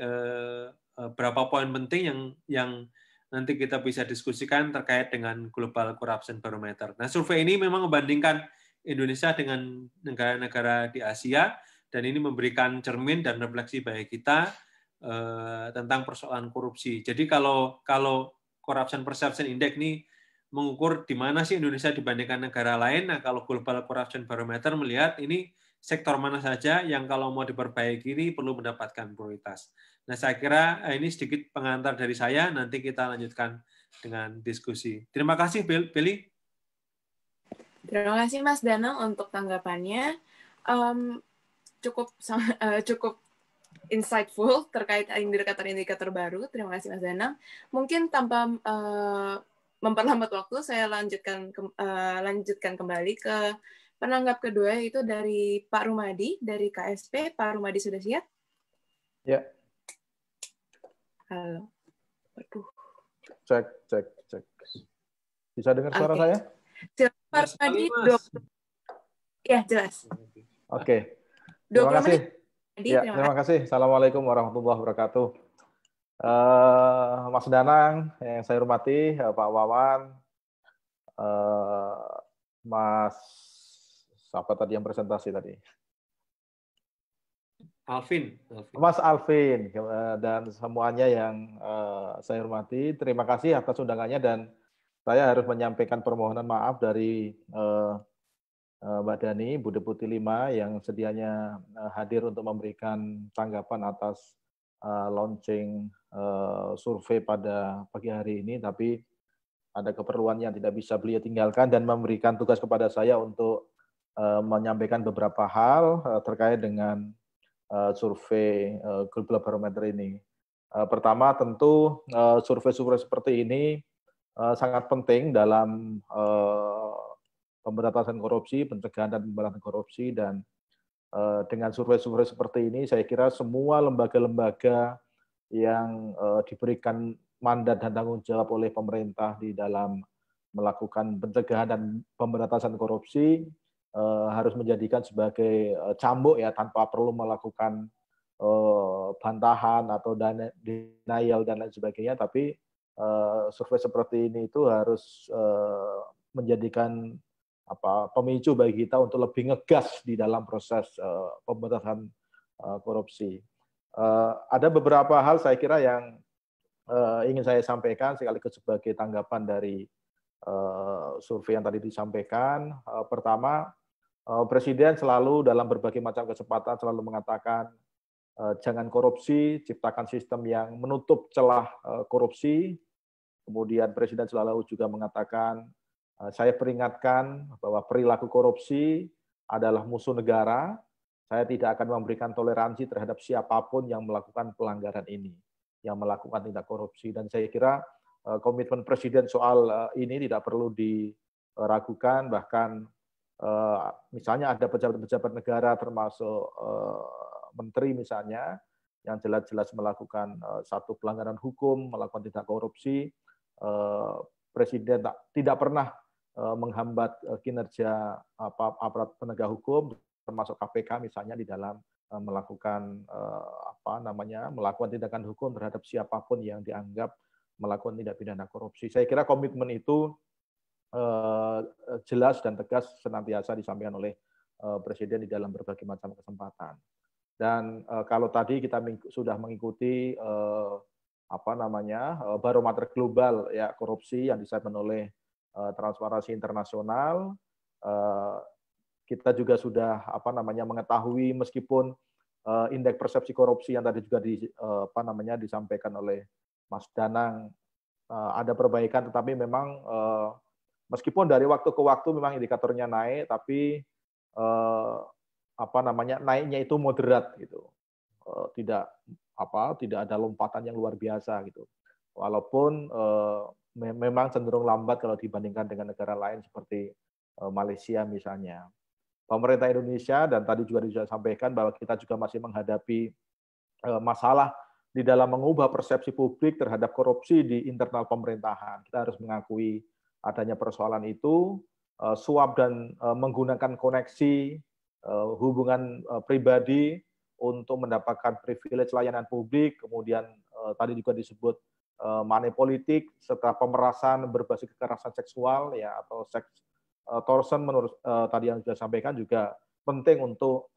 beberapa poin penting yang nanti kita bisa diskusikan terkait dengan Global Corruption Barometer. Nah, survei ini memang membandingkan Indonesia dengan negara-negara di Asia, dan ini memberikan cermin dan refleksi bagi kita tentang persoalan korupsi. Jadi kalau Corruption Perception Index ini mengukur di mana sih Indonesia dibandingkan negara lain, nah kalau Global Corruption Barometer melihat ini sektor mana saja yang kalau mau diperbaiki ini perlu mendapatkan prioritas. Nah, saya kira ini sedikit pengantar dari saya, nanti kita lanjutkan dengan diskusi. Terima kasih, Beli. Terima kasih Mas Danang untuk tanggapannya. Cukup insightful terkait indikator-indikator baru. Terima kasih Mas Danang. Mungkin tanpa memperlambat waktu, saya lanjutkan kembali ke penanggap kedua, yaitu dari Pak Rumadi dari KSP. Pak Rumadi sudah siap? Ya. Halo. Waduh. Cek. Bisa dengar suara saya? Silakan Pak Rumadi. Ya, jelas. Oke. Terima kasih. Terima kasih. Assalamualaikum warahmatullahi wabarakatuh. Mas Danang, yang saya hormati, Pak Wawan, Mas, siapa tadi yang presentasi tadi? Alvin. Mas Alvin, dan semuanya yang saya hormati, terima kasih atas undangannya, dan saya harus menyampaikan permohonan maaf dari Mbak Dani, Bu Deputi 5 yang sedianya hadir untuk memberikan tanggapan atas launching survei pada pagi hari ini, tapi ada keperluan yang tidak bisa beliau tinggalkan dan memberikan tugas kepada saya untuk menyampaikan beberapa hal terkait dengan survei Global Barometer ini. Pertama, tentu survei-survei seperti ini sangat penting dalam pemberantasan korupsi, pencegahan dan pemberantasan korupsi, dan dengan survei-survei seperti ini, saya kira semua lembaga-lembaga yang diberikan mandat dan tanggung jawab oleh pemerintah di dalam melakukan pencegahan dan pemberantasan korupsi harus menjadikan sebagai cambuk ya, tanpa perlu melakukan bantahan atau denial dan lain sebagainya, tapi survei seperti ini itu harus menjadikan pemicu bagi kita untuk lebih ngegas di dalam proses pemberantasan korupsi. Ada beberapa hal saya kira yang ingin saya sampaikan sekaligus sebagai tanggapan dari survei yang tadi disampaikan. Pertama, Presiden selalu dalam berbagai macam kesempatan selalu mengatakan jangan korupsi, ciptakan sistem yang menutup celah korupsi. Kemudian Presiden selalu juga mengatakan, saya peringatkan bahwa perilaku korupsi adalah musuh negara. Saya tidak akan memberikan toleransi terhadap siapapun yang melakukan pelanggaran ini, yang melakukan tindak korupsi. Dan saya kira komitmen Presiden soal ini tidak perlu diragukan, bahkan misalnya ada pejabat-pejabat negara termasuk menteri misalnya yang jelas-jelas melakukan satu pelanggaran hukum, melakukan tindak korupsi, Presiden tidak pernah menghambat kinerja aparat penegak hukum, termasuk KPK misalnya di dalam melakukan melakukan tindakan hukum terhadap siapapun yang dianggap melakukan tindak pidana korupsi. Saya kira komitmen itu jelas dan tegas senantiasa disampaikan oleh Presiden di dalam berbagai macam kesempatan. Dan kalau tadi kita sudah mengikuti barometer global ya korupsi yang disampaikan oleh Transparansi Internasional, kita juga sudah mengetahui meskipun indeks persepsi korupsi yang tadi juga disampaikan oleh Mas Danang ada perbaikan, tetapi memang meskipun dari waktu ke waktu memang indikatornya naik, tapi naiknya itu moderat gitu, tidak ada lompatan yang luar biasa gitu. Walaupun memang cenderung lambat kalau dibandingkan dengan negara lain seperti Malaysia misalnya. Pemerintah Indonesia dan tadi juga disampaikan bahwa kita juga masih menghadapi masalah di dalam mengubah persepsi publik terhadap korupsi di internal pemerintahan. Kita harus mengakui adanya persoalan itu, suap dan menggunakan koneksi, hubungan pribadi untuk mendapatkan privilege layanan publik, kemudian tadi juga disebut money politik, serta pemerasan berbasis kekerasan seksual ya atau seks torsion menurut tadi yang sudah sampaikan juga penting untuk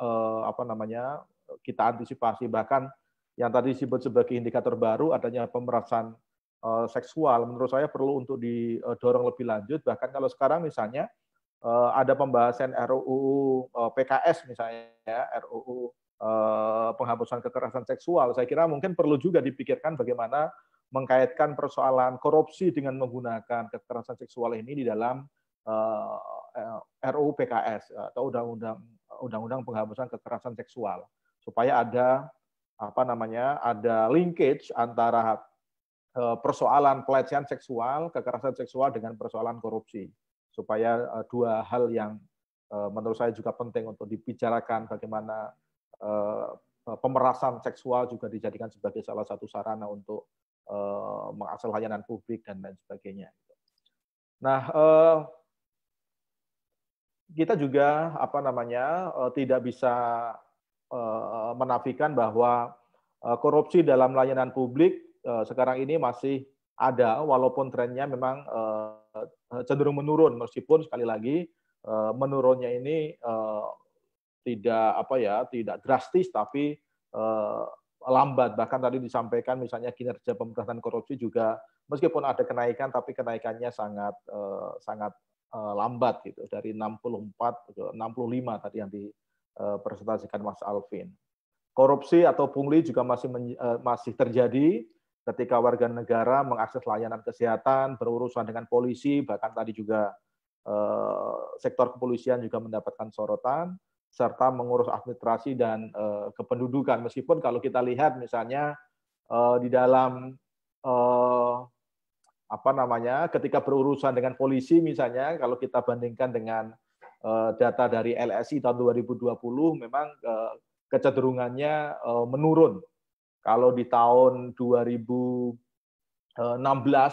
kita antisipasi. Bahkan yang tadi disebut sebagai indikator baru adanya pemerasan seksual, menurut saya perlu untuk didorong lebih lanjut. Bahkan kalau sekarang misalnya ada pembahasan RUU PKS misalnya, RUU penghapusan kekerasan seksual, saya kira mungkin perlu juga dipikirkan bagaimana mengkaitkan persoalan korupsi dengan menggunakan kekerasan seksual ini di dalam RUU PKS atau undang-undang penghapusan kekerasan seksual, supaya ada ada linkage antara persoalan pelecehan seksual, kekerasan seksual dengan persoalan korupsi, supaya dua hal yang menurut saya juga penting untuk dibicarakan, bagaimana pemerasan seksual juga dijadikan sebagai salah satu sarana untuk mengakses layanan publik dan lain sebagainya. Nah, kita juga tidak bisa menafikan bahwa korupsi dalam layanan publik sekarang ini masih ada, walaupun trennya memang cenderung menurun, meskipun sekali lagi menurunnya ini tidak drastis, tapi lambat. Bahkan tadi disampaikan misalnya kinerja pemberantasan korupsi juga meskipun ada kenaikan, tapi kenaikannya sangat lambat gitu, dari 64 ke 65 tadi yang dipresentasikan Mas Alvin. Korupsi atau pungli juga masih terjadi ketika warga negara mengakses layanan kesehatan, berurusan dengan polisi, bahkan tadi juga sektor kepolisian juga mendapatkan sorotan, serta mengurus administrasi dan kependudukan. Meskipun kalau kita lihat misalnya di dalam ketika berurusan dengan polisi misalnya, kalau kita bandingkan dengan data dari LSI tahun 2020, memang kecenderungannya menurun. Kalau di tahun 2016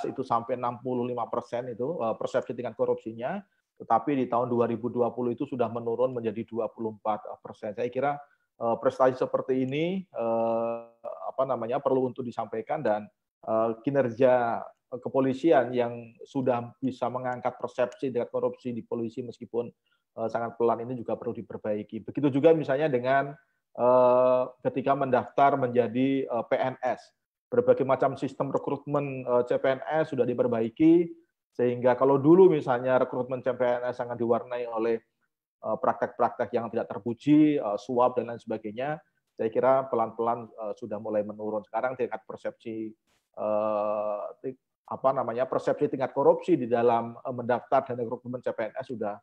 itu sampai 65% itu persepsi tingkat korupsinya, tetapi di tahun 2020 itu sudah menurun menjadi 24%. Saya kira prestasi seperti ini perlu untuk disampaikan, dan kinerja kepolisian yang sudah bisa mengangkat persepsi tingkat korupsi di polisi meskipun sangat pelan ini juga perlu diperbaiki. Begitu juga misalnya dengan ketika mendaftar menjadi PNS. Berbagai macam sistem rekrutmen CPNS sudah diperbaiki, Sehingga kalau dulu misalnya rekrutmen CPNS sangat diwarnai oleh praktek-praktek yang tidak terpuji, suap dan lain sebagainya, saya kira pelan-pelan sudah mulai menurun. Sekarang tingkat persepsi persepsi tingkat korupsi di dalam mendaftar dan rekrutmen CPNS sudah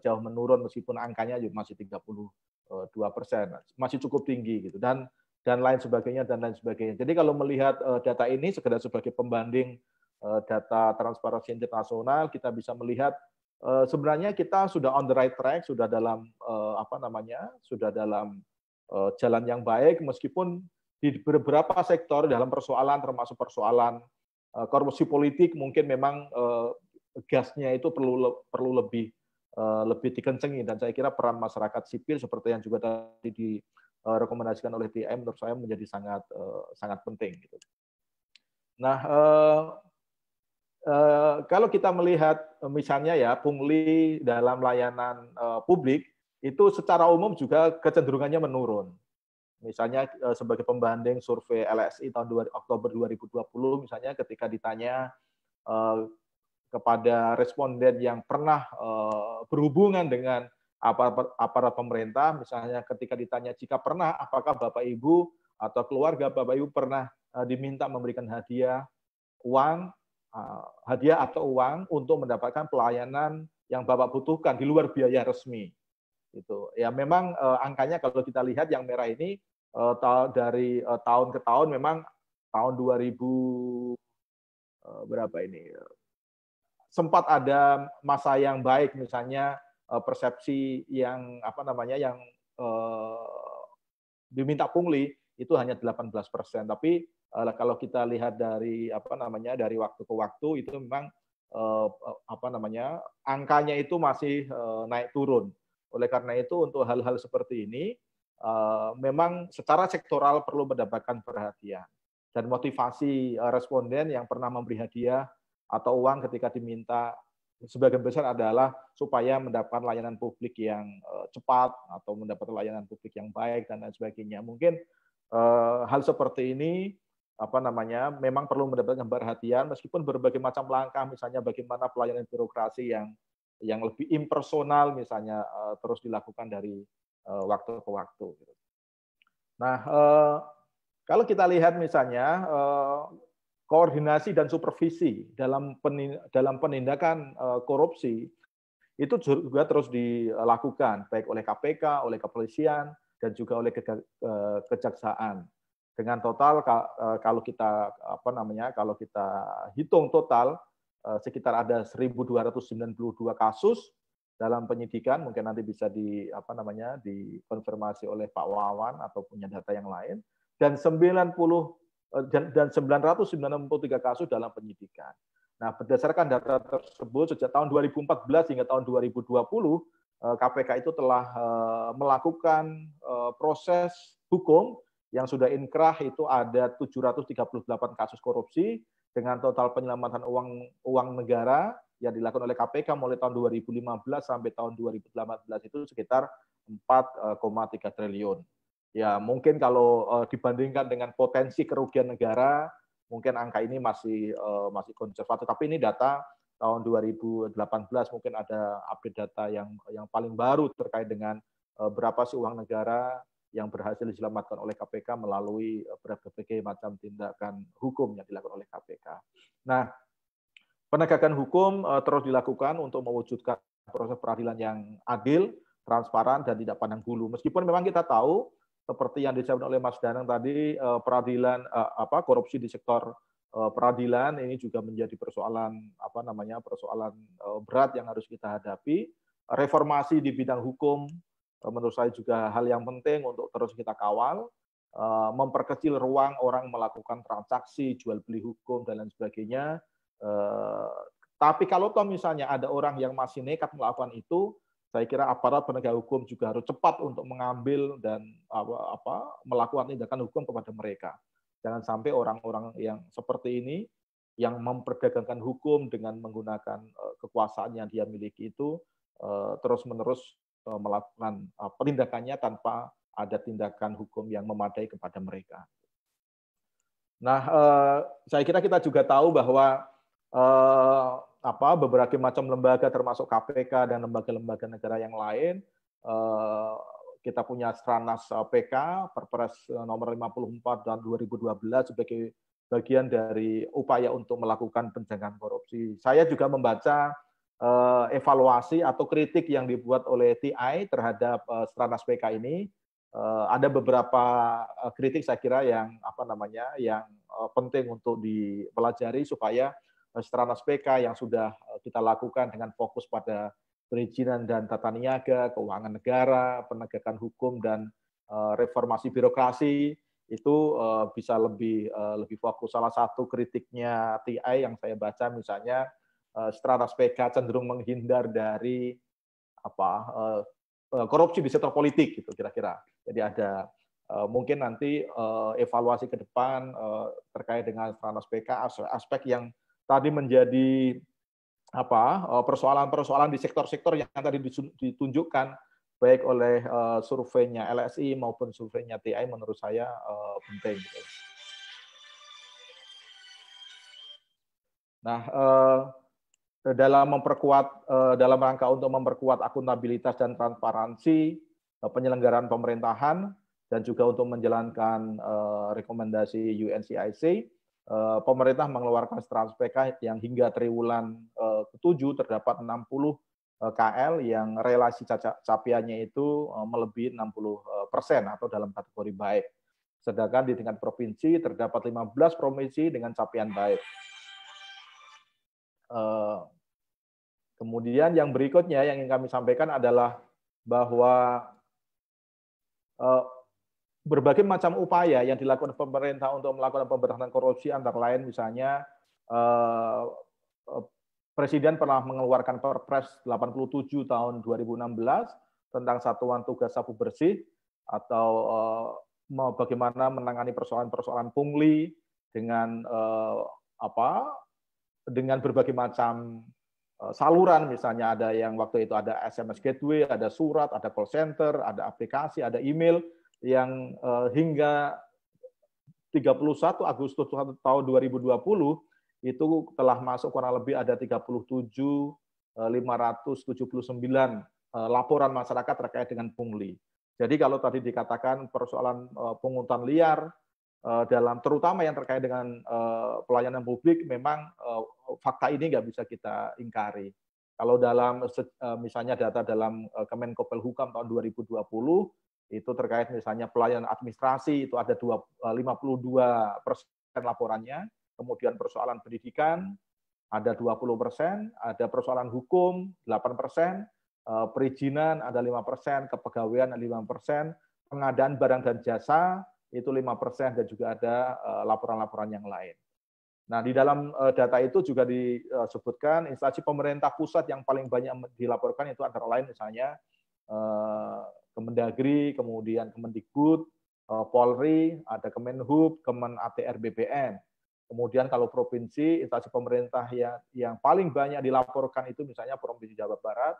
jauh menurun meskipun angkanya masih 32%, masih cukup tinggi gitu dan lain sebagainya. Jadi kalau melihat data ini sekedar sebagai pembanding data Transparansi Internasional, kita bisa melihat sebenarnya kita sudah on the right track, sudah dalam sudah dalam jalan yang baik meskipun di beberapa sektor dalam persoalan termasuk persoalan korupsi politik mungkin memang gasnya itu perlu lebih dikencengi, dan saya kira peran masyarakat sipil seperti yang juga tadi direkomendasikan oleh TIM menurut saya menjadi sangat penting gitu. Nah, kalau kita melihat misalnya ya pungli dalam layanan publik itu secara umum juga kecenderungannya menurun. Misalnya sebagai pembanding survei LSI tahun Oktober 2020 misalnya ketika ditanya kepada responden yang pernah berhubungan dengan aparat pemerintah, misalnya ketika ditanya jika pernah, apakah Bapak Ibu atau keluarga Bapak Ibu pernah diminta memberikan hadiah atau uang untuk mendapatkan pelayanan yang Bapak butuhkan di luar biaya resmi. Gitu. Ya memang angkanya kalau kita lihat yang merah ini dari tahun ke tahun memang tahun 2000 berapa ini sempat ada masa yang baik, misalnya persepsi yang yang diminta pungli itu hanya 18%, tapi kalau kita lihat dari dari waktu ke waktu itu memang angkanya itu masih naik turun. Oleh karena itu untuk hal-hal seperti ini memang secara sektoral perlu mendapatkan perhatian dan motivasi responden yang pernah memberi hadiah atau uang ketika diminta sebagian besar adalah supaya mendapatkan layanan publik yang cepat atau mendapatkan layanan publik yang baik dan lain sebagainya. Mungkin hal seperti ini memang perlu mendapatkan perhatian meskipun berbagai macam langkah, misalnya bagaimana pelayanan birokrasi yang lebih impersonal misalnya terus dilakukan dari waktu ke waktu. Nah, kalau kita lihat misalnya koordinasi dan supervisi dalam penindakan korupsi itu juga terus dilakukan baik oleh KPK, oleh kepolisian dan juga oleh kejaksaan. Dengan total kalau kita hitung total sekitar ada 1.292 kasus dalam penyidikan, mungkin nanti bisa dikonfirmasi oleh Pak Wawan atau punya data yang lain, dan 993 kasus dalam penyidikan. Nah, berdasarkan data tersebut sejak tahun 2014 hingga tahun 2020 KPK itu telah melakukan proses hukum yang sudah inkrah itu ada 738 kasus korupsi dengan total penyelamatan uang negara yang dilakukan oleh KPK mulai tahun 2015 sampai tahun 2018 itu sekitar 4,3 triliun. Ya, mungkin kalau dibandingkan dengan potensi kerugian negara, mungkin angka ini masih konservatif. Tapi ini data tahun 2018, mungkin ada update data yang paling baru terkait dengan berapa sih uang negara yang berhasil diselamatkan oleh KPK melalui berbagai macam tindakan hukum yang dilakukan oleh KPK. Nah, penegakan hukum terus dilakukan untuk mewujudkan proses peradilan yang adil, transparan, dan tidak pandang bulu. Meskipun memang kita tahu, seperti yang disampaikan oleh Mas Danang tadi, peradilan korupsi di sektor peradilan ini juga menjadi persoalan persoalan berat yang harus kita hadapi. Reformasi di bidang hukum menurut saya juga hal yang penting untuk terus kita kawal, memperkecil ruang orang melakukan transaksi, jual beli hukum dan lain sebagainya. Tapi kalau toh misalnya ada orang yang masih nekat melakukan itu, saya kira aparat penegak hukum juga harus cepat untuk mengambil dan melakukan tindakan hukum kepada mereka. Jangan sampai orang-orang yang seperti ini yang memperdagangkan hukum dengan menggunakan kekuasaan yang dia miliki itu terus-menerus melakukan penindakannya tanpa ada tindakan hukum yang memadai kepada mereka. Nah, saya kira kita juga tahu bahwa beberapa macam lembaga termasuk KPK dan lembaga-lembaga negara yang lain. Kita punya Stranas PK, Perpres nomor 54 tahun 2012 sebagai bagian dari upaya untuk melakukan pencegahan korupsi. Saya juga membaca evaluasi atau kritik yang dibuat oleh TI terhadap Stranas PK ini. Ada beberapa kritik saya kira yang yang penting untuk dipelajari supaya Stranas PK yang sudah kita lakukan dengan fokus pada perizinan dan tata niaga, keuangan negara, penegakan hukum dan reformasi birokrasi itu bisa lebih fokus. Salah satu kritiknya TI yang saya baca misalnya Stranas PK cenderung menghindar dari korupsi di sektor politik gitu kira-kira. Jadi ada mungkin nanti evaluasi ke depan terkait dengan Stranas PK aspek yang tadi menjadi persoalan-persoalan di sektor-sektor yang tadi ditunjukkan baik oleh surveinya LSI maupun surveinya TI menurut saya penting. Nah, dalam rangka untuk memperkuat akuntabilitas dan transparansi penyelenggaraan pemerintahan dan juga untuk menjalankan rekomendasi UNCIC, pemerintah mengeluarkan Stranas PK yang hingga triwulan ke-7 terdapat 60 KL yang relasi capaiannya itu melebihi 60% atau dalam kategori baik. Sedangkan di tingkat provinsi terdapat 15 provinsi dengan capaian baik. Kemudian yang berikutnya yang ingin kami sampaikan adalah bahwa berbagai macam upaya yang dilakukan pemerintah untuk melakukan pemberantasan korupsi antara lain misalnya Presiden pernah mengeluarkan Perpres 87 tahun 2016 tentang Satuan Tugas Sapu Bersih atau bagaimana menangani persoalan-persoalan pungli dengan dengan berbagai macam saluran, misalnya ada yang waktu itu ada SMS gateway, ada surat, ada call center, ada aplikasi, ada email yang hingga 31 Agustus tahun 2020 itu telah masuk kurang lebih ada 37.579 laporan masyarakat terkait dengan pungli. Jadi kalau tadi dikatakan persoalan pungutan liar terutama yang terkait dengan pelayanan publik, memang fakta ini nggak bisa kita ingkari. Kalau dalam misalnya data dalam Kemenko Polhukam tahun 2020 itu terkait misalnya pelayanan administrasi itu ada 52% laporannya, kemudian persoalan pendidikan ada 20%, ada persoalan hukum 8%, perizinan ada 5%, kepegawaian 5%, pengadaan barang dan jasa itu 5% dan juga ada laporan-laporan yang lain. Nah, di dalam data itu juga disebutkan instansi pemerintah pusat yang paling banyak dilaporkan itu antara lain misalnya Kemendagri, kemudian Kemendikbud, Polri, ada Kemenhub, Kemen ATR BPN. Kemudian kalau provinsi, instansi pemerintah yang paling banyak dilaporkan itu misalnya Provinsi Jawa Barat,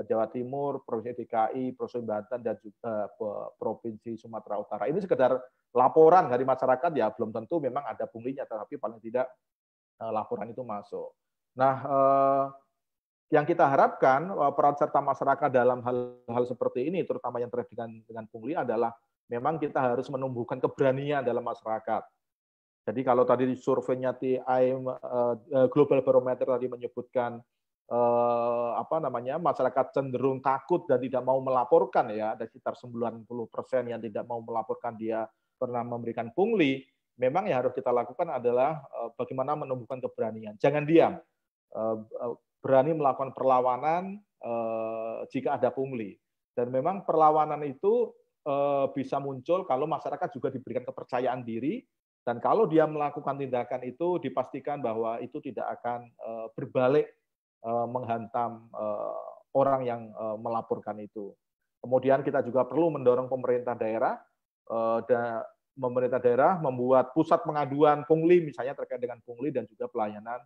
Jawa Timur, Provinsi DKI, Provinsi Banten, dan juga Provinsi Sumatera Utara. Ini sekedar laporan dari masyarakat, ya belum tentu memang ada punglinya, tetapi paling tidak laporan itu masuk. Nah, yang kita harapkan peran serta masyarakat dalam hal seperti ini, terutama yang terkait dengan pungli adalah memang kita harus menumbuhkan keberanian dalam masyarakat. Jadi kalau tadi di surveinya TI Global Barometer tadi menyebutkan masyarakat cenderung takut dan tidak mau melaporkan, ya ada sekitar 90% yang tidak mau melaporkan dia pernah memberikan pungli. Memang yang harus kita lakukan adalah bagaimana menumbuhkan keberanian. Jangan diam. Berani melakukan perlawanan jika ada pungli. Dan memang perlawanan itu bisa muncul kalau masyarakat juga diberikan kepercayaan diri, dan kalau dia melakukan tindakan itu dipastikan bahwa itu tidak akan berbalik menghantam orang yang melaporkan itu. Kemudian kita juga perlu mendorong pemerintah daerah membuat pusat pengaduan pungli, misalnya terkait dengan pungli dan juga pelayanan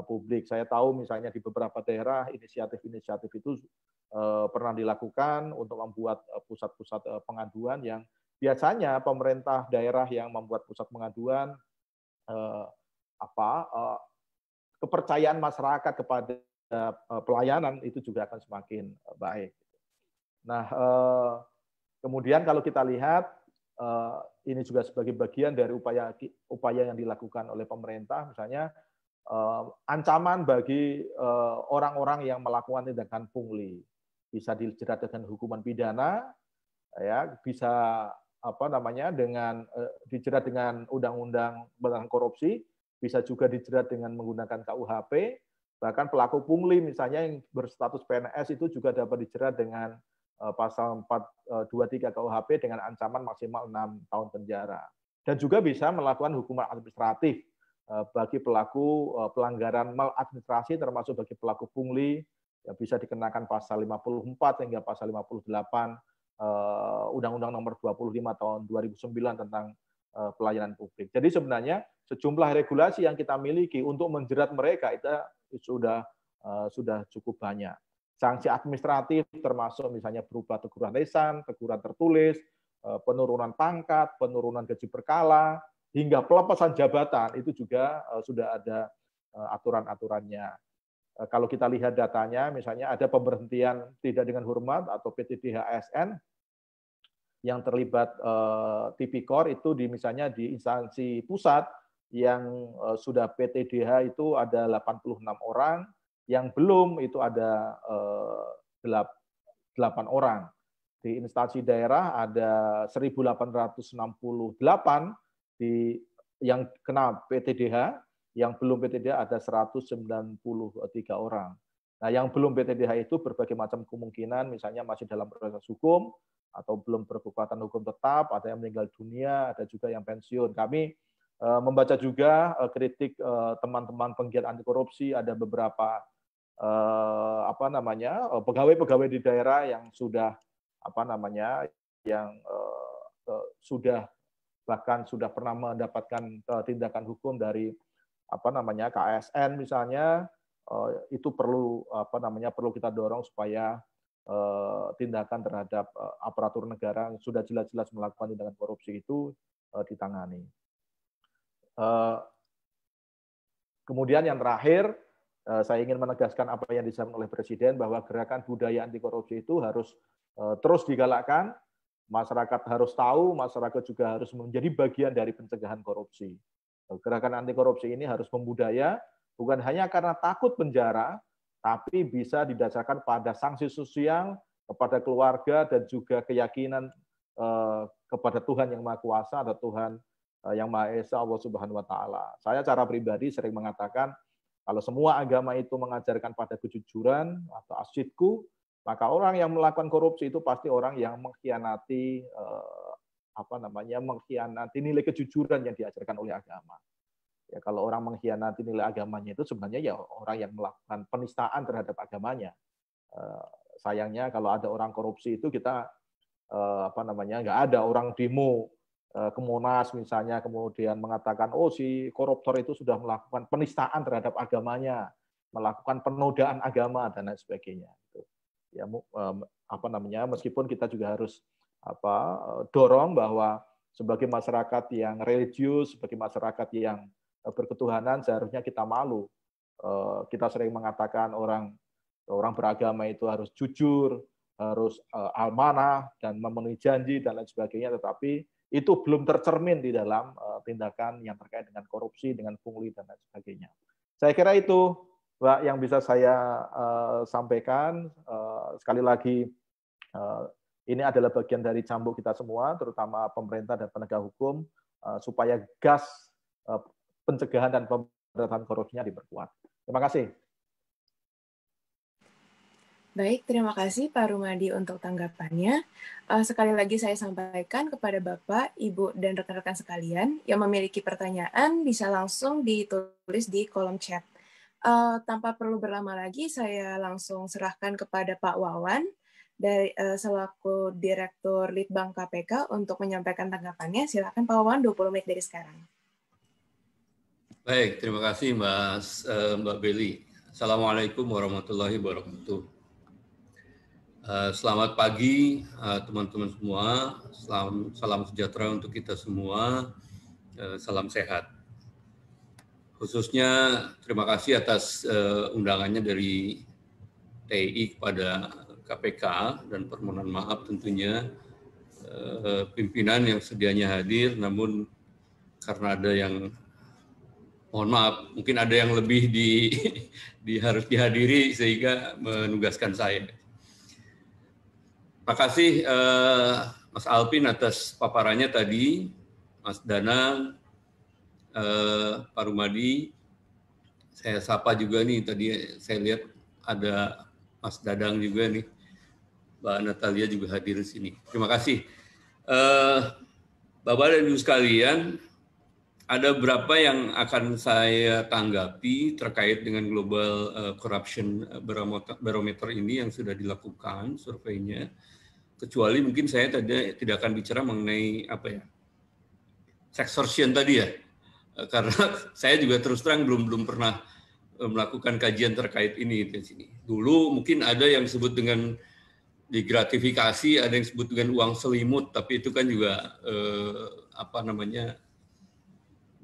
publik. Saya tahu misalnya di beberapa daerah inisiatif-inisiatif itu pernah dilakukan untuk membuat pusat-pusat pengaduan yang biasanya pemerintah daerah yang membuat pusat pengaduan kepercayaan masyarakat kepada pelayanan itu juga akan semakin baik. Nah, kemudian kalau kita lihat ini juga sebagai bagian dari upaya yang dilakukan oleh pemerintah, misalnya ancaman bagi orang-orang yang melakukan tindakan pungli, bisa dijerat dengan hukuman pidana, ya, bisa dijerat dengan undang-undang tentang korupsi, bisa juga dijerat dengan menggunakan KUHP, bahkan pelaku pungli misalnya yang berstatus PNS itu juga dapat dijerat dengan pasal 423 KUHP dengan ancaman maksimal 6 tahun penjara. Dan juga bisa melakukan hukuman administratif bagi pelaku pelanggaran maladministrasi, termasuk bagi pelaku pungli, yang bisa dikenakan pasal 54 hingga pasal 58 Undang-Undang Nomor 25 tahun 2009 tentang pelayanan publik. Jadi sebenarnya sejumlah regulasi yang kita miliki untuk menjerat mereka itu sudah cukup banyak. Sanksi administratif termasuk misalnya berupa teguran lisan, teguran tertulis, penurunan pangkat, penurunan gaji berkala, hingga pelepasan jabatan itu juga sudah ada aturan-aturannya. Kalau kita lihat datanya, misalnya ada pemberhentian tidak dengan hormat atau PTDH ASN yang terlibat tipikor itu misalnya di instansi pusat yang sudah PTDH itu ada 86 orang, yang belum itu ada 8 orang. Di instansi daerah ada 1.868 yang kena PTDH, yang belum PTDH ada 193 orang. Nah, yang belum PTDH itu berbagai macam kemungkinan, misalnya masih dalam proses hukum, atau belum berkekuatan hukum tetap, ada yang meninggal dunia, ada juga yang pensiun. Kami membaca juga kritik teman-teman penggiat anti korupsi, ada beberapa pegawai-pegawai di daerah yang sudah bahkan sudah pernah mendapatkan tindakan hukum dari KASN misalnya, itu perlu kita dorong supaya tindakan terhadap aparatur negara yang sudah jelas-jelas melakukan tindakan korupsi itu ditangani. Kemudian yang terakhir, saya ingin menegaskan apa yang disampaikan oleh Presiden bahwa gerakan budaya anti korupsi itu harus terus digalakkan. Masyarakat harus tahu, masyarakat juga harus menjadi bagian dari pencegahan korupsi. Gerakan anti korupsi ini harus membudaya, bukan hanya karena takut penjara, tapi bisa didasarkan pada sanksi sosial, kepada keluarga, dan juga keyakinan kepada Tuhan yang Maha Kuasa, atau Tuhan yang Maha Esa, Allah Subhanahu wa Ta'ala. Saya secara pribadi sering mengatakan, kalau semua agama itu mengajarkan pada kejujuran atau asyidku, maka orang yang melakukan korupsi itu pasti orang yang mengkhianati nilai kejujuran yang diajarkan oleh agama. Ya, kalau orang mengkhianati nilai agamanya itu sebenarnya ya orang yang melakukan penistaan terhadap agamanya. Sayangnya kalau ada orang korupsi itu kita nggak ada orang demo ke Monas misalnya kemudian mengatakan si koruptor itu sudah melakukan penistaan terhadap agamanya, melakukan penodaan agama dan lain sebagainya. Ya, meskipun kita juga harus dorong bahwa sebagai masyarakat yang religius, sebagai masyarakat yang berketuhanan, seharusnya kita malu. Kita sering mengatakan orang beragama itu harus jujur, harus amanah dan memenuhi janji dan lain sebagainya, tetapi itu belum tercermin di dalam tindakan yang terkait dengan korupsi, dengan pungli dan lain sebagainya. Saya kira itu, Mbak, yang bisa saya sampaikan. Sekali lagi, ini adalah bagian dari cambuk kita semua, terutama pemerintah dan penegak hukum, supaya gas pencegahan dan pemberantasan korupsinya diperkuat. Terima kasih. Baik, terima kasih Pak Rumadi untuk tanggapannya. Sekali lagi saya sampaikan kepada Bapak, Ibu, dan rekan-rekan sekalian yang memiliki pertanyaan bisa langsung ditulis di kolom chat. Tanpa perlu berlama lagi, saya langsung serahkan kepada Pak Wawan dari selaku Direktur Litbang KPK untuk menyampaikan tanggapannya. Silakan Pak Wawan, 20 menit dari sekarang. Baik, terima kasih Mbak Beli. Assalamualaikum warahmatullahi wabarakatuh. Selamat pagi teman-teman semua. Salam sejahtera untuk kita semua. Salam sehat. Khususnya terima kasih atas undangannya dari TI kepada KPK dan permohonan maaf tentunya pimpinan yang sedianya hadir, namun karena ada yang mohon maaf, mungkin ada yang lebih harus dihadiri sehingga menugaskan saya. Terima kasih Mas Alvin atas paparannya tadi, Mas Danang, Pak Rumadi. Saya sapa juga nih, tadi saya lihat ada Mas Dadang juga nih, Mbak Natalia juga hadir di sini. Terima kasih. Bapak dan Ibu sekalian, ada beberapa yang akan saya tanggapi terkait dengan Global Corruption Barometer ini yang sudah dilakukan surveinya. Kecuali mungkin saya tadi tidak akan bicara mengenai sextortion tadi ya, karena saya juga terus terang belum pernah melakukan kajian terkait ini di sini. Dulu mungkin ada yang disebut dengan digratifikasi, ada yang disebut dengan uang selimut, tapi itu kan juga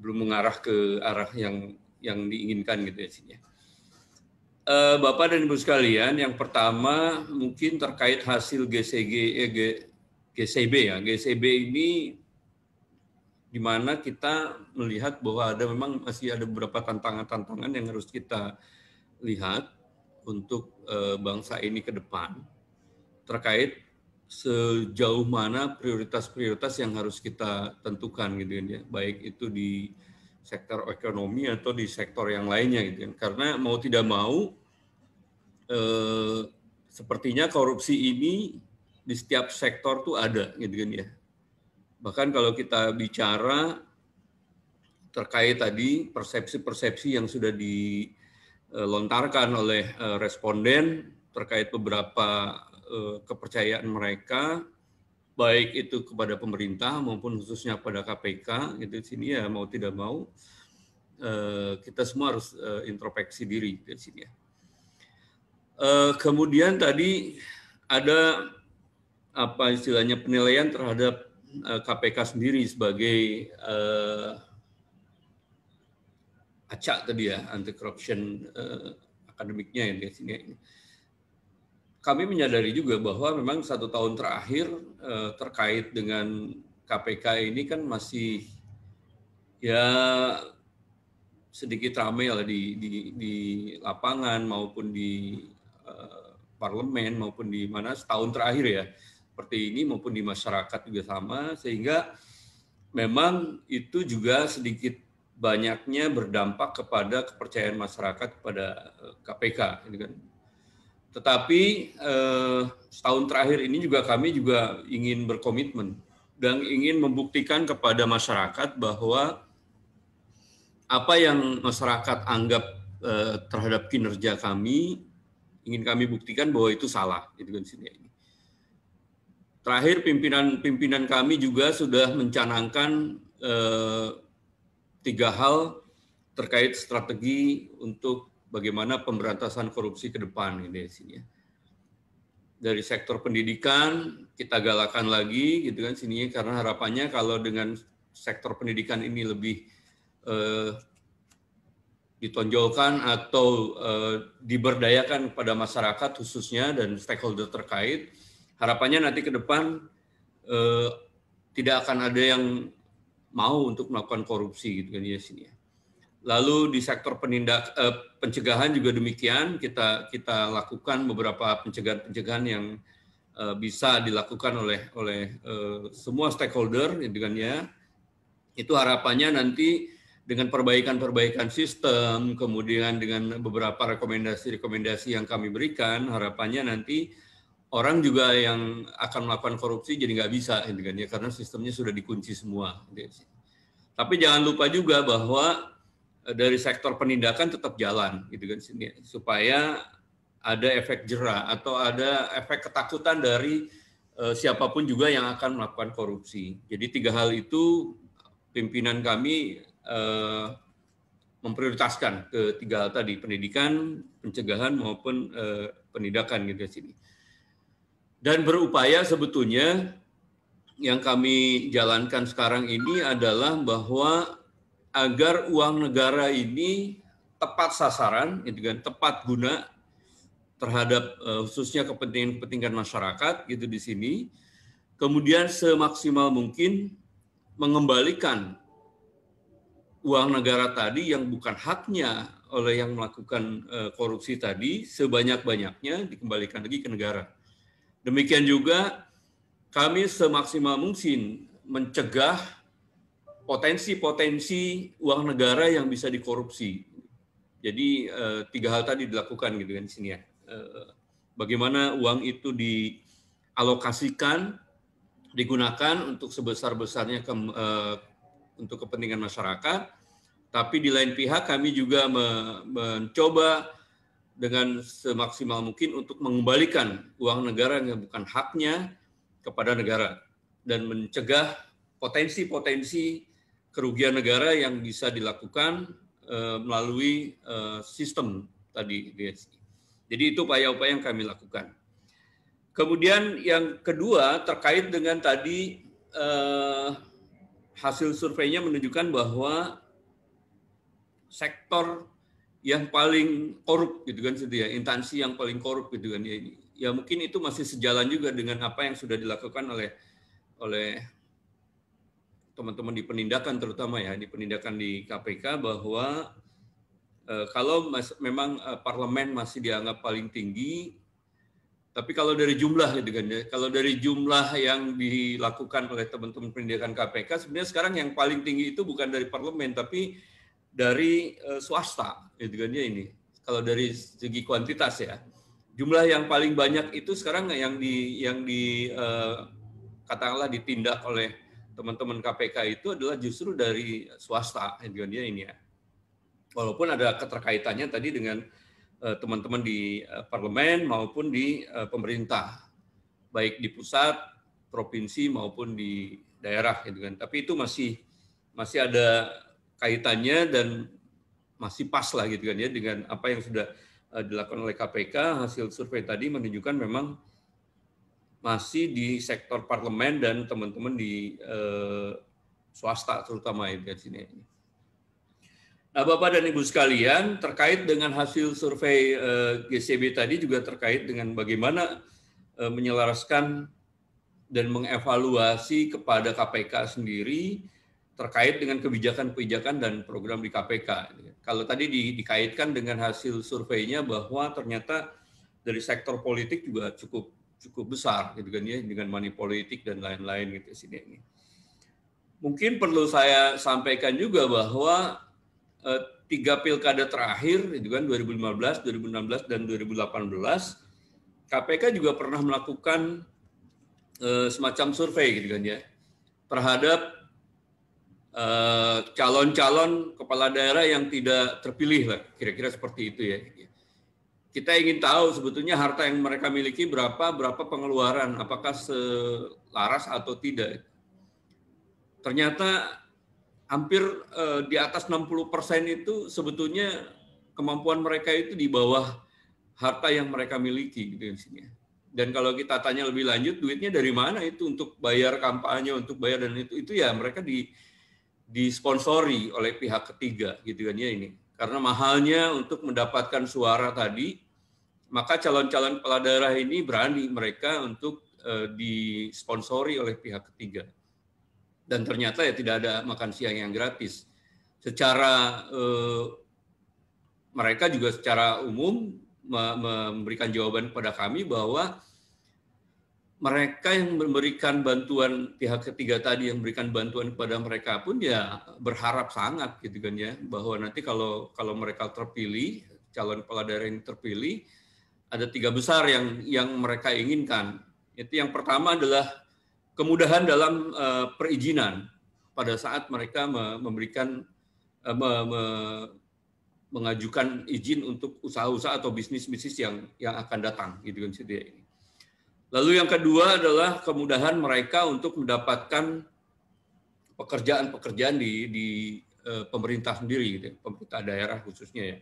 belum mengarah ke arah yang diinginkan gitu ya sini. Bapak dan Ibu sekalian, yang pertama mungkin terkait hasil GCB ya. GCB ini di mana kita melihat bahwa memang masih ada beberapa tantangan-tantangan yang harus kita lihat untuk bangsa ini ke depan terkait sejauh mana prioritas-prioritas yang harus kita tentukan gitu ya, baik itu di sektor ekonomi atau di sektor yang lainnya gitu kan. Karena mau tidak mau sepertinya korupsi ini di setiap sektor tuh ada gitu kan ya. Bahkan kalau kita bicara terkait tadi persepsi-persepsi yang sudah dilontarkan oleh responden terkait beberapa kepercayaan mereka, baik itu kepada pemerintah maupun khususnya pada KPK, gitu di sini ya mau tidak mau kita semua harus introspeksi diri di sini ya. Kemudian tadi ada istilahnya penilaian terhadap KPK sendiri sebagai ACA tadi ya, anti corruption akademiknya yang di sini ini. Kami menyadari juga bahwa memang 1 tahun terakhir terkait dengan KPK ini kan masih ya sedikit ramai lah di lapangan maupun di parlemen maupun di mana setahun terakhir ya seperti ini maupun di masyarakat juga sama, sehingga memang itu juga sedikit banyaknya berdampak kepada kepercayaan masyarakat kepada KPK gitu kan. Tetapi setahun terakhir ini juga kami juga ingin berkomitmen dan ingin membuktikan kepada masyarakat bahwa apa yang masyarakat anggap terhadap kinerja kami, ingin kami buktikan bahwa itu salah. Gitu kan, sini. Terakhir pimpinan kami juga sudah mencanangkan 3 hal terkait strategi untuk bagaimana pemberantasan korupsi ke depan ini di sini ya. Dari sektor pendidikan kita galakan lagi gitu kan sini, karena harapannya kalau dengan sektor pendidikan ini lebih ditonjolkan atau diberdayakan kepada masyarakat khususnya dan stakeholder terkait, harapannya nanti ke depan tidak akan ada yang mau untuk melakukan korupsi gitu kan ya sini ya. Lalu di sektor pencegahan juga demikian, kita lakukan beberapa pencegahan yang bisa dilakukan oleh semua stakeholder, dengan ya. Itu harapannya nanti dengan perbaikan sistem, kemudian dengan beberapa rekomendasi yang kami berikan, harapannya nanti orang juga yang akan melakukan korupsi jadi nggak bisa, ya, karena sistemnya sudah dikunci semua. Tapi jangan lupa juga bahwa dari sektor penindakan tetap jalan, gitu kan, supaya ada efek jera atau ada efek ketakutan dari siapapun juga yang akan melakukan korupsi. Jadi 3 hal itu pimpinan kami memprioritaskan ke 3 hal tadi, pendidikan, pencegahan maupun penindakan gitu di sini. Dan berupaya sebetulnya yang kami jalankan sekarang ini adalah bahwa agar uang negara ini tepat sasaran, gitu kan, tepat guna terhadap khususnya kepentingan masyarakat gitu di sini. Kemudian semaksimal mungkin mengembalikan uang negara tadi yang bukan haknya oleh yang melakukan korupsi tadi sebanyak-banyaknya dikembalikan lagi ke negara. Demikian juga kami semaksimal mungkin mencegah potensi-potensi uang negara yang bisa dikorupsi. Jadi 3 hal tadi dilakukan gitu kan di sini ya. Bagaimana uang itu dialokasikan, digunakan untuk sebesar-besarnya untuk kepentingan masyarakat, tapi di lain pihak kami juga mencoba dengan semaksimal mungkin untuk mengembalikan uang negara yang bukan haknya kepada negara dan mencegah potensi-potensi kerugian negara yang bisa dilakukan melalui sistem tadi. Jadi itu upaya-upaya yang kami lakukan. Kemudian yang kedua terkait dengan tadi hasil surveinya menunjukkan bahwa sektor yang paling korup gitu kan, instansi yang paling korup gitu kan ya ini. Ya mungkin itu masih sejalan juga dengan apa yang sudah dilakukan oleh teman-teman di penindakan, terutama ya di penindakan di KPK, bahwa kalau memang parlemen masih dianggap paling tinggi, tapi kalau dari jumlah gitu kan ya, kalau dari jumlah yang dilakukan oleh teman-teman penindakan KPK, sebenarnya sekarang yang paling tinggi itu bukan dari parlemen tapi dari swasta gitu kan ya ini. Kalau dari segi kuantitas ya, jumlah yang paling banyak itu sekarang yang katakanlah ditindak oleh teman-teman KPK itu adalah justru dari swasta gitu kan ya ini ya. Walaupun ada keterkaitannya tadi dengan teman-teman di parlemen maupun di pemerintah, baik di pusat, provinsi maupun di daerah gitu kan. Tapi itu masih ada kaitannya dan masih pas lah gitu kan ya dengan apa yang sudah dilakukan oleh KPK. Hasil survei tadi menunjukkan memang masih di sektor parlemen dan teman-teman di swasta terutama di sini. Nah, Bapak dan Ibu sekalian, terkait dengan hasil survei GCB tadi juga terkait dengan bagaimana menyelaraskan dan mengevaluasi kepada KPK sendiri terkait dengan kebijakan-kebijakan dan program di KPK. Kalau tadi dikaitkan dengan hasil surveinya bahwa ternyata dari sektor politik juga cukup besar gitu kan ya, dengan money politik dan lain-lain gitu sini ini. Mungkin perlu saya sampaikan juga bahwa 3 pilkada terakhir itu kan 2015, 2016 dan 2018 KPK juga pernah melakukan semacam survei gitu kan ya terhadap calon-calon kepala daerah yang tidak terpilih lah, kira-kira seperti itu ya. Kita ingin tahu sebetulnya harta yang mereka miliki berapa pengeluaran, apakah selaras atau tidak. Ternyata hampir di atas 60% itu sebetulnya kemampuan mereka itu di bawah harta yang mereka miliki gitu di sini. Dan kalau kita tanya lebih lanjut, duitnya dari mana itu untuk bayar kampanye, untuk bayar dan itu ya mereka disponsori oleh pihak ketiga gitu kan ya ini. Karena mahalnya untuk mendapatkan suara tadi, maka calon-calon kepala daerah ini berani mereka untuk disponsori oleh pihak ketiga. Dan ternyata ya tidak ada makan siang yang gratis. Secara mereka juga secara umum memberikan jawaban kepada kami bahwa mereka yang memberikan bantuan, pihak ketiga tadi yang memberikan bantuan kepada mereka pun ya berharap sangat gitu kan ya, bahwa nanti kalau mereka terpilih, calon kepala daerah yang terpilih, ada 3 besar yang mereka inginkan. Itu yang pertama adalah kemudahan dalam perizinan pada saat mereka mengajukan izin untuk usaha-usaha atau bisnis-bisnis yang akan datang gitu kan ini. Lalu yang kedua adalah kemudahan mereka untuk mendapatkan pekerjaan-pekerjaan di pemerintah sendiri gitu, pemerintah daerah khususnya ya,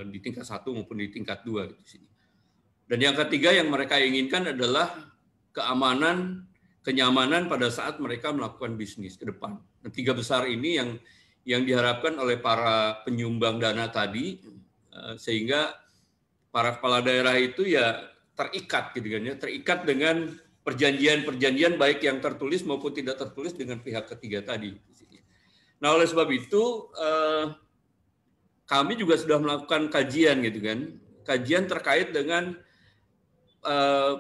di tingkat 1 maupun di tingkat 2 gitu sini. Dan yang ketiga yang mereka inginkan adalah keamanan, kenyamanan pada saat mereka melakukan bisnis ke depan. Dan 3 besar ini yang diharapkan oleh para penyumbang dana tadi, sehingga para kepala daerah itu ya terikat gitu kan ya, terikat dengan perjanjian-perjanjian baik yang tertulis maupun tidak tertulis dengan pihak ketiga tadi. Nah, oleh sebab itu kami juga sudah melakukan kajian gitu kan, kajian terkait dengan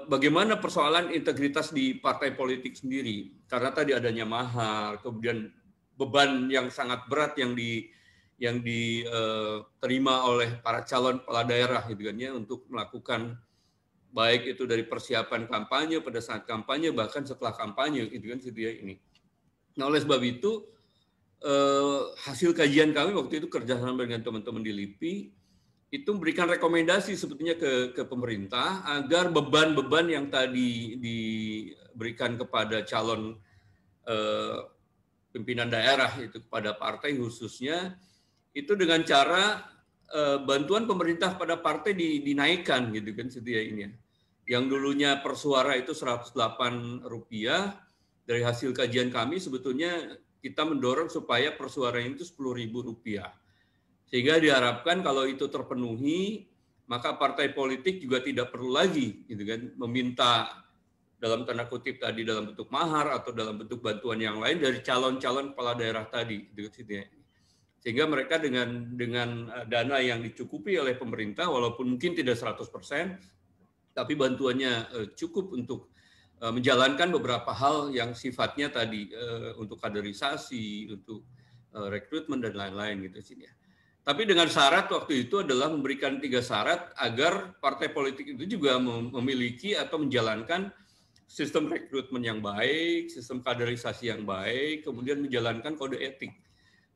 bagaimana persoalan integritas di partai politik sendiri, karena tadi adanya mahar, kemudian beban yang sangat berat yang diterima oleh para calon kepala daerah gitu kan ya, untuk melakukan baik itu dari persiapan kampanye, pada saat kampanye, bahkan setelah kampanye gitu kan ini. Nah, oleh sebab itu hasil kajian kami waktu itu kerjasama dengan teman-teman di LIPI itu memberikan rekomendasi sebetulnya ke pemerintah agar beban-beban yang tadi diberikan kepada calon pimpinan daerah itu kepada partai khususnya itu dengan cara bantuan pemerintah pada partai dinaikkan gitu kan ini. Yang dulunya per suara itu Rp108, dari hasil kajian kami sebetulnya kita mendorong supaya per suaranya itu Rp10.000. Sehingga diharapkan kalau itu terpenuhi, maka partai politik juga tidak perlu lagi gitu kan meminta dalam tanda kutip tadi dalam bentuk mahar atau dalam bentuk bantuan yang lain dari calon-calon kepala daerah tadi gitu. Sehingga mereka dengan dana yang dicukupi oleh pemerintah walaupun mungkin tidak 100%, tapi bantuannya cukup untuk menjalankan beberapa hal yang sifatnya tadi untuk kaderisasi, untuk rekrutmen dan lain-lain gitu sih ya. Tapi dengan syarat waktu itu adalah memberikan 3 syarat agar partai politik itu juga memiliki atau menjalankan sistem rekrutmen yang baik, sistem kaderisasi yang baik, kemudian menjalankan kode etik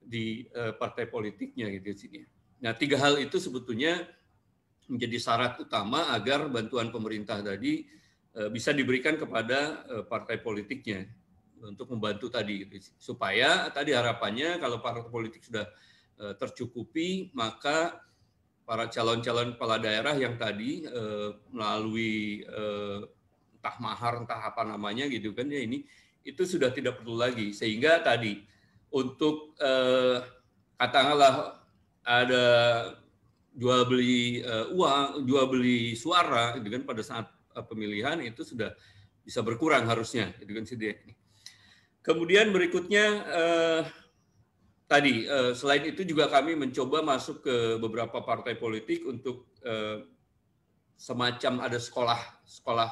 di partai politiknya gitu sih. Nah, 3 hal itu sebetulnya menjadi syarat utama agar bantuan pemerintah tadi bisa diberikan kepada partai politiknya untuk membantu tadi gitu. Supaya tadi harapannya kalau partai politik sudah tercukupi, maka para calon-calon kepala daerah yang tadi melalui entah mahar entah apa namanya gitu kan ya, ini itu sudah tidak perlu lagi, sehingga tadi untuk katakanlah ada jual beli uang, jual beli suara gitu kan pada saat pemilihan itu sudah bisa berkurang harusnya gitu kan sih. Kemudian berikutnya tadi selain itu juga kami mencoba masuk ke beberapa partai politik untuk semacam ada sekolah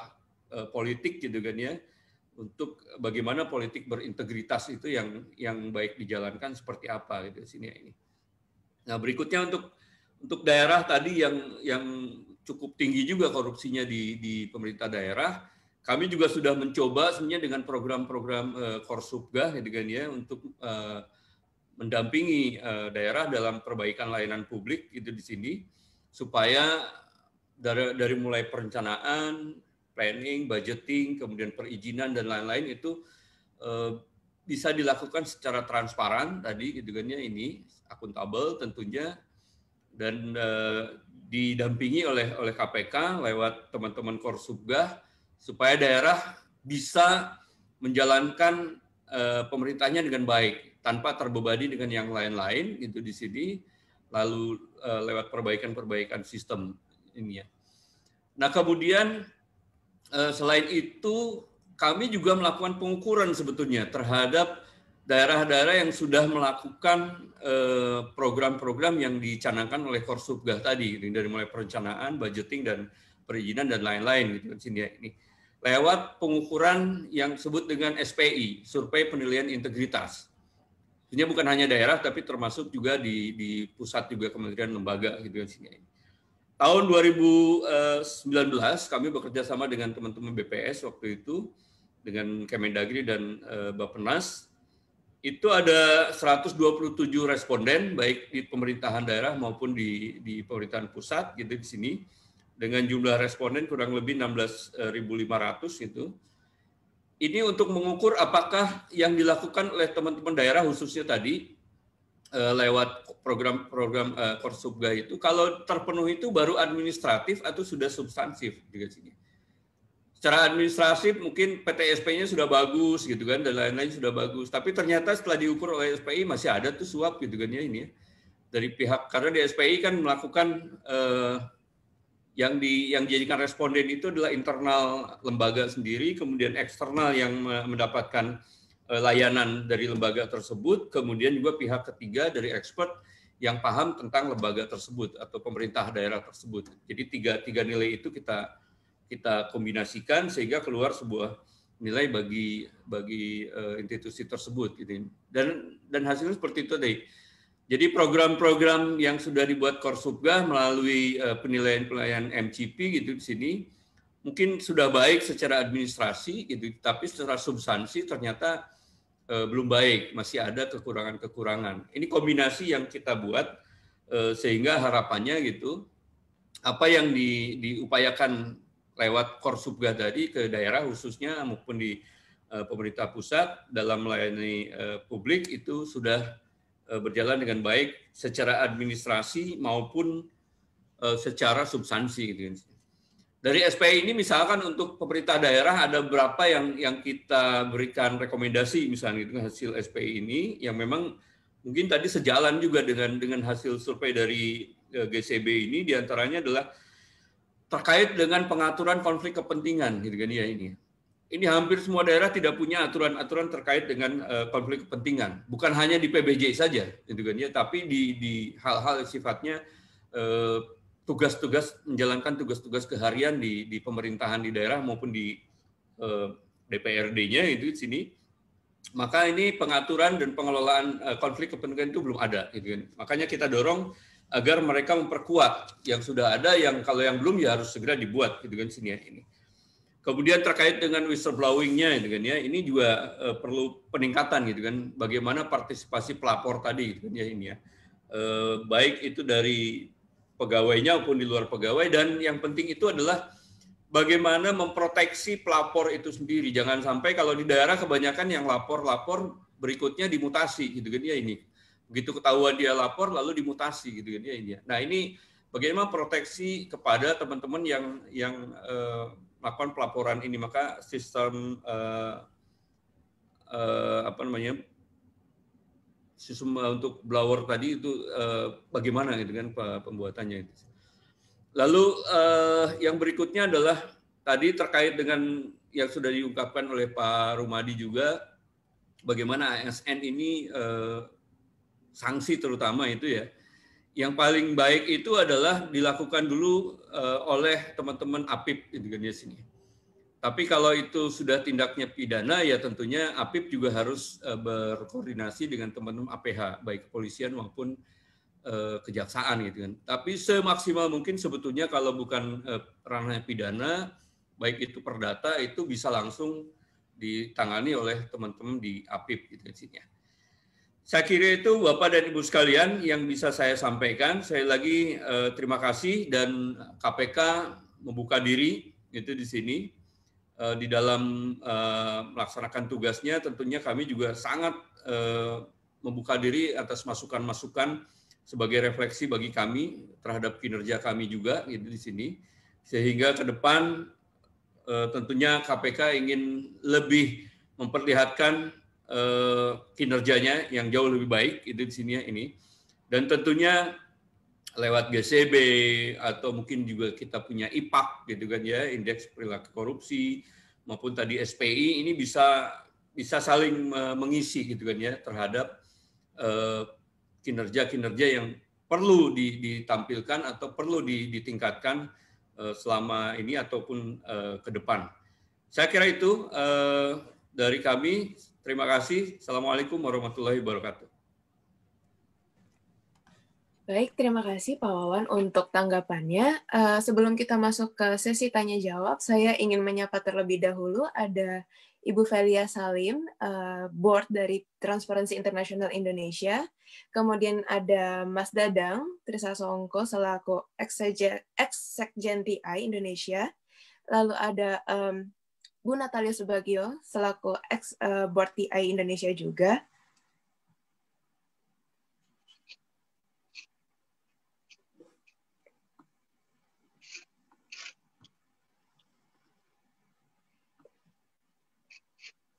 politik gitu kan ya, untuk bagaimana politik berintegritas itu yang baik dijalankan seperti apa gitu sini ini. Nah, berikutnya untuk daerah tadi yang cukup tinggi juga korupsinya di pemerintah daerah, kami juga sudah mencoba sebenarnya dengan program-program Korsubgah gitu kan ya, untuk mendampingi daerah dalam perbaikan layanan publik itu di sini, supaya dari mulai perencanaan, planning, budgeting, kemudian perizinan dan lain-lain itu bisa dilakukan secara transparan tadi gitu kan ya, ini akuntabel tentunya, dan didampingi oleh KPK lewat teman-teman Korsubgah supaya daerah bisa menjalankan pemerintahnya dengan baik tanpa terbebani dengan yang lain-lain gitu di sini, lalu lewat perbaikan sistem ini ya. Nah, kemudian selain itu kami juga melakukan pengukuran sebetulnya terhadap daerah-daerah yang sudah melakukan program-program yang dicanangkan oleh Korsubgah tadi, dari mulai perencanaan, budgeting dan perizinan dan lain-lain gitu kan sini ya, ini lewat pengukuran yang disebut dengan SPI, Survei Penilaian Integritas. Sebenarnya bukan hanya daerah, tapi termasuk juga di pusat juga kementerian lembaga gitu kan sini. Tahun 2019 kami bekerja sama dengan teman-teman BPS waktu itu dengan Kemendagri dan Bappenas. Itu ada 127 responden baik di pemerintahan daerah maupun di pemerintahan pusat gitu di sini, dengan jumlah responden kurang lebih 16.500 itu. Ini untuk mengukur apakah yang dilakukan oleh teman-teman daerah khususnya tadi lewat program-program Korsubgah itu kalau terpenuhi itu baru administratif atau sudah substansif juga sini. secara administratif mungkin PTSP-nya sudah bagus gitu kan, dan lain-lain sudah bagus. Tapi ternyata setelah diukur oleh SPI masih ada tuh suap gitu kan ya ini ya. Dari pihak, karena di SPI kan melakukan yang dijadikan responden itu adalah internal lembaga sendiri, kemudian eksternal yang mendapatkan layanan dari lembaga tersebut, kemudian juga pihak ketiga dari expert yang paham tentang lembaga tersebut atau pemerintah daerah tersebut. Jadi tiga nilai itu kita kombinasikan sehingga keluar sebuah nilai bagi institusi tersebut gitu. Dan hasilnya seperti itu tadi. Jadi program-program yang sudah dibuat Korsubgah melalui penilaian MCP gitu di sini mungkin sudah baik secara administrasi gitu, tapi secara substansi ternyata belum baik, masih ada kekurangan-kekurangan. Ini kombinasi yang kita buat sehingga harapannya gitu apa yang diupayakan lewat Korsubgah tadi ke daerah khususnya maupun di pemerintah pusat dalam melayani publik itu sudah berjalan dengan baik secara administrasi maupun secara substansi gitu. Dari SPI ini misalkan untuk pemerintah daerah ada beberapa yang kita berikan rekomendasi misalnya dengan hasil SPI ini yang memang mungkin tadi sejalan juga dengan hasil survei dari GCB ini, diantaranya adalah terkait dengan pengaturan konflik kepentingan gitu kan ya ini. Ini hampir semua daerah tidak punya aturan-aturan terkait dengan konflik kepentingan. Bukan hanya di PBJ saja gitu kan ya, tapi di hal-hal sifatnya tugas-tugas menjalankan tugas-tugas keharian di pemerintahan di daerah maupun di DPRD-nya itu di sini. Maka ini pengaturan dan pengelolaan konflik kepentingan itu belum ada gitu kan. Makanya kita dorong agar mereka memperkuat yang sudah ada, yang kalau yang belum ya harus segera dibuat gitu kan sini ya ini. Kemudian terkait dengan whistleblowing-nya gitu kan ya, ini juga perlu peningkatan gitu kan, bagaimana partisipasi pelapor tadi gitu kan ya ini ya. Baik itu dari pegawainya maupun di luar pegawai, dan yang penting itu adalah bagaimana memproteksi pelapor itu sendiri. Jangan sampai kalau di daerah kebanyakan yang lapor berikutnya dimutasi gitu kan ya ini. Begitu ketahuan dia lapor lalu dimutasi gitu kan ya ini. Nah, ini bagaimana proteksi kepada teman-teman yang melakukan pelaporan ini, maka sistem sistem untuk blower tadi itu bagaimana gitu kan pembuatannya itu. Lalu yang berikutnya adalah tadi terkait dengan yang sudah diungkapkan oleh Pak Rumadi juga, bagaimana ASN ini sanksi terutama itu ya. Yang paling baik itu adalah dilakukan dulu oleh teman-teman APIP gitu kan ya sini. Tapi kalau itu sudah tindaknya pidana ya tentunya APIP juga harus berkoordinasi dengan teman-teman APH baik kepolisian maupun kejaksaan gitu kan. Tapi semaksimal mungkin sebetulnya kalau bukan ranah pidana, baik itu perdata itu bisa langsung ditangani oleh teman-teman di APIP gitu kan. Saya kira itu Bapak dan Ibu sekalian yang bisa saya sampaikan. Saya lagi terima kasih, dan KPK membuka diri itu di sini di dalam melaksanakan tugasnya. Tentunya kami juga sangat membuka diri atas masukan-masukan sebagai refleksi bagi kami terhadap kinerja kami juga gitu di sini, sehingga ke depan tentunya KPK ingin lebih memperlihatkan kinerjanya yang jauh lebih baik itu di sini ya ini, dan tentunya lewat GCB atau mungkin juga kita punya IPAK gitu kan ya, indeks perilaku korupsi, maupun tadi SPI ini bisa saling mengisi gitu kan ya terhadap kinerja-kinerja yang perlu ditampilkan atau perlu ditingkatkan selama ini ataupun ke depan. Saya kira itu dari kami. Terima kasih. Assalamualaikum warahmatullahi wabarakatuh. Baik, terima kasih Pak Wawan untuk tanggapannya. Sebelum kita masuk ke sesi tanya-jawab, saya ingin menyapa terlebih dahulu ada Ibu Velia Salim, Board dari Transparency International Indonesia. Kemudian ada Mas Dadang Trisasongko selaku Ex-Sekjen TI Indonesia. Lalu ada Bu Natalia Subagio selaku Board TI Indonesia juga.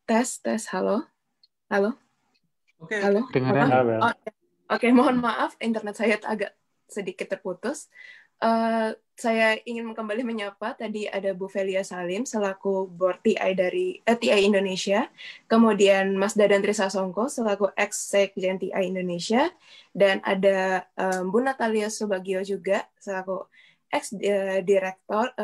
Tes, halo. Oke. Halo. Dengaran. Oke, mohon maaf, internet saya agak sedikit terputus. Saya ingin kembali menyapa, tadi ada Bu Velia Salim selaku Board TI dari TI Indonesia, kemudian Mas Dadan Trisasongko selaku ex-sekjen TI Indonesia, dan ada Bu Natalia Subagio juga selaku ex-direktur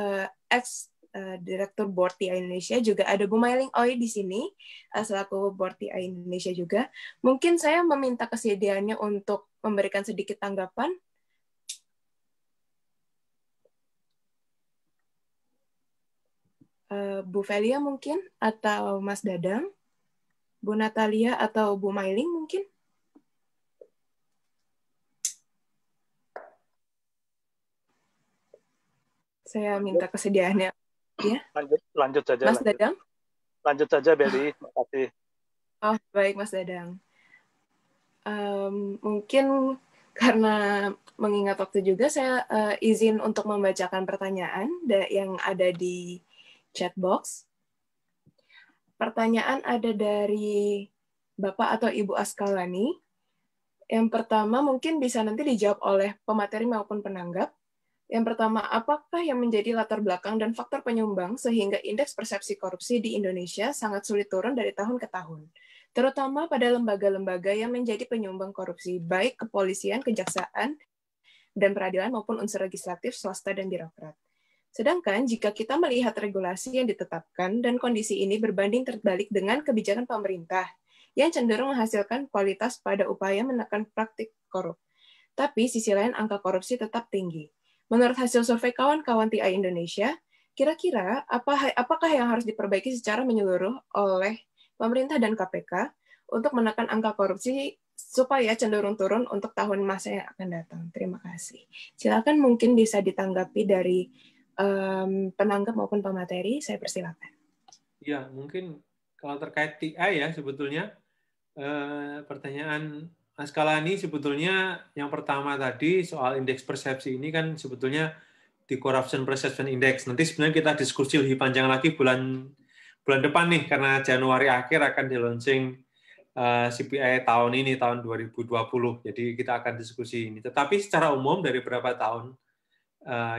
Direktur Board TI Indonesia, juga ada Bu Mailing Oi di sini selaku Board TI Indonesia juga. Mungkin saya meminta kesediaannya untuk memberikan sedikit tanggapan. Bu Velia mungkin, atau Mas Dadang, Bu Natalia, atau Bu Mailing mungkin? Saya minta kesediaannya. Ya? Lanjut saja. Mas Dadang? Lanjut saja, Beli. Terima kasih. Oh, baik Mas Dadang. Mungkin karena mengingat waktu juga, saya izin untuk membacakan pertanyaan yang ada di chat box. Pertanyaan ada dari Bapak atau Ibu Askalani. Yang pertama mungkin bisa nanti dijawab oleh pemateri maupun penanggap. Yang pertama, apakah yang menjadi latar belakang dan faktor penyumbang sehingga indeks persepsi korupsi di Indonesia sangat sulit turun dari tahun ke tahun, terutama pada lembaga-lembaga yang menjadi penyumbang korupsi, baik kepolisian, kejaksaan, dan peradilan maupun unsur legislatif, swasta, dan birokrat. Sedangkan jika kita melihat regulasi yang ditetapkan dan kondisi ini berbanding terbalik dengan kebijakan pemerintah yang cenderung menghasilkan kualitas pada upaya menekan praktik korup. Tapi sisi lain angka korupsi tetap tinggi. Menurut hasil survei kawan-kawan TI Indonesia, kira-kira apakah yang harus diperbaiki secara menyeluruh oleh pemerintah dan KPK untuk menekan angka korupsi supaya cenderung turun untuk tahun masa yang akan datang? Terima kasih. Silakan mungkin bisa ditanggapi dari penanggap maupun pemateri, saya persilakan. Ya, mungkin kalau terkait TI ya sebetulnya pertanyaan Mas Kalani sebetulnya yang pertama tadi soal indeks persepsi ini kan sebetulnya di Corruption Perception Index. Nanti sebenarnya kita diskusi lebih panjang lagi bulan depan nih karena Januari akhir akan di-launching CPI tahun ini, tahun 2020. Jadi kita akan diskusi ini. Tetapi secara umum dari beberapa tahun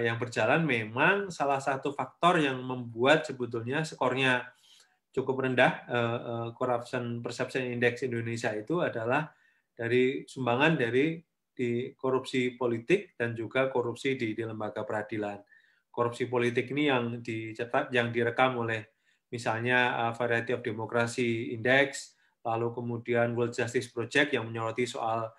yang berjalan memang salah satu faktor yang membuat sebetulnya skornya cukup rendah Corruption Perception Index Indonesia itu adalah dari sumbangan dari di korupsi politik dan juga korupsi di lembaga peradilan. Korupsi politik ini yang dicetak, yang direkam oleh misalnya Variety of Democracy Index, lalu kemudian World Justice Project yang menyoroti soal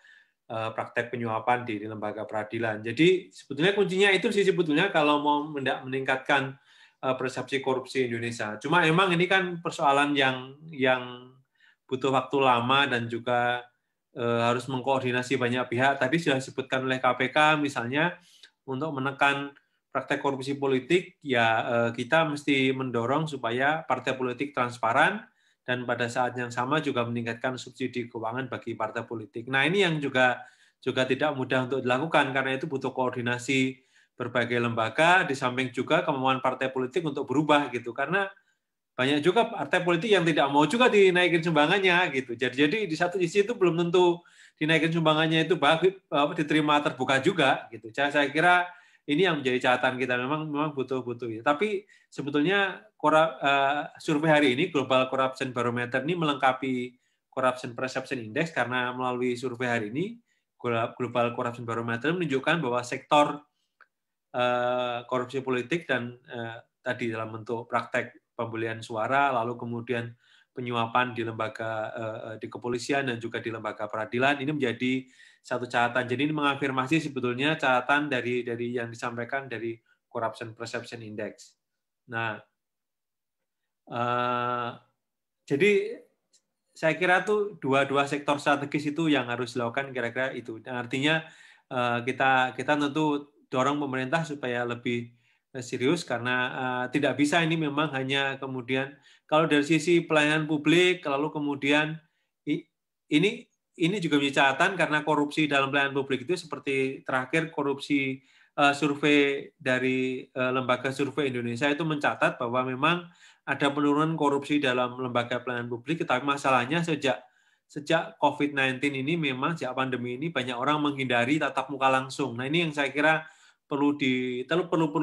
praktek penyuapan di lembaga peradilan. Jadi sebetulnya kuncinya itu sih sebetulnya kalau mau meningkatkan persepsi korupsi Indonesia. Cuma emang ini kan persoalan yang butuh waktu lama dan juga harus mengkoordinasi banyak pihak. Tadi sudah disebutkan oleh KPK misalnya untuk menekan praktek korupsi politik, ya kita mesti mendorong supaya partai politik transparan dan pada saat yang sama juga meningkatkan subsidi keuangan bagi partai politik. Nah ini yang juga tidak mudah untuk dilakukan karena itu butuh koordinasi berbagai lembaga, di samping juga kemauan partai politik untuk berubah gitu, karena banyak juga partai politik yang tidak mau juga dinaikin sumbangannya gitu. Jadi di satu sisi itu belum tentu dinaikin sumbangannya itu bagus, diterima terbuka juga gitu. Saya kira ini yang menjadi catatan kita, memang butuh ya. Tapi sebetulnya survei hari ini Global Corruption Barometer ini melengkapi Corruption Perception Index karena melalui survei hari ini Global Corruption Barometer menunjukkan bahwa sektor korupsi politik dan tadi dalam bentuk praktek pembelian suara, lalu kemudian penyuapan di lembaga di kepolisian dan juga di lembaga peradilan ini menjadi satu catatan. Jadi ini mengafirmasi sebetulnya catatan dari yang disampaikan dari Corruption Perception Index. Nah, jadi saya kira tuh dua sektor strategis itu yang harus dilakukan kira-kira itu. Artinya kita tentu dorong pemerintah supaya lebih serius karena tidak bisa ini memang hanya kemudian kalau dari sisi pelayanan publik lalu kemudian ini juga menjadi catatan karena korupsi dalam pelayanan publik itu seperti terakhir korupsi survei dari Lembaga Survei Indonesia itu mencatat bahwa memang ada penurunan korupsi dalam lembaga pelayanan publik, tetapi masalahnya sejak COVID-19 ini memang sejak pandemi ini banyak orang menghindari tatap muka langsung. Nah, ini yang saya kira perlu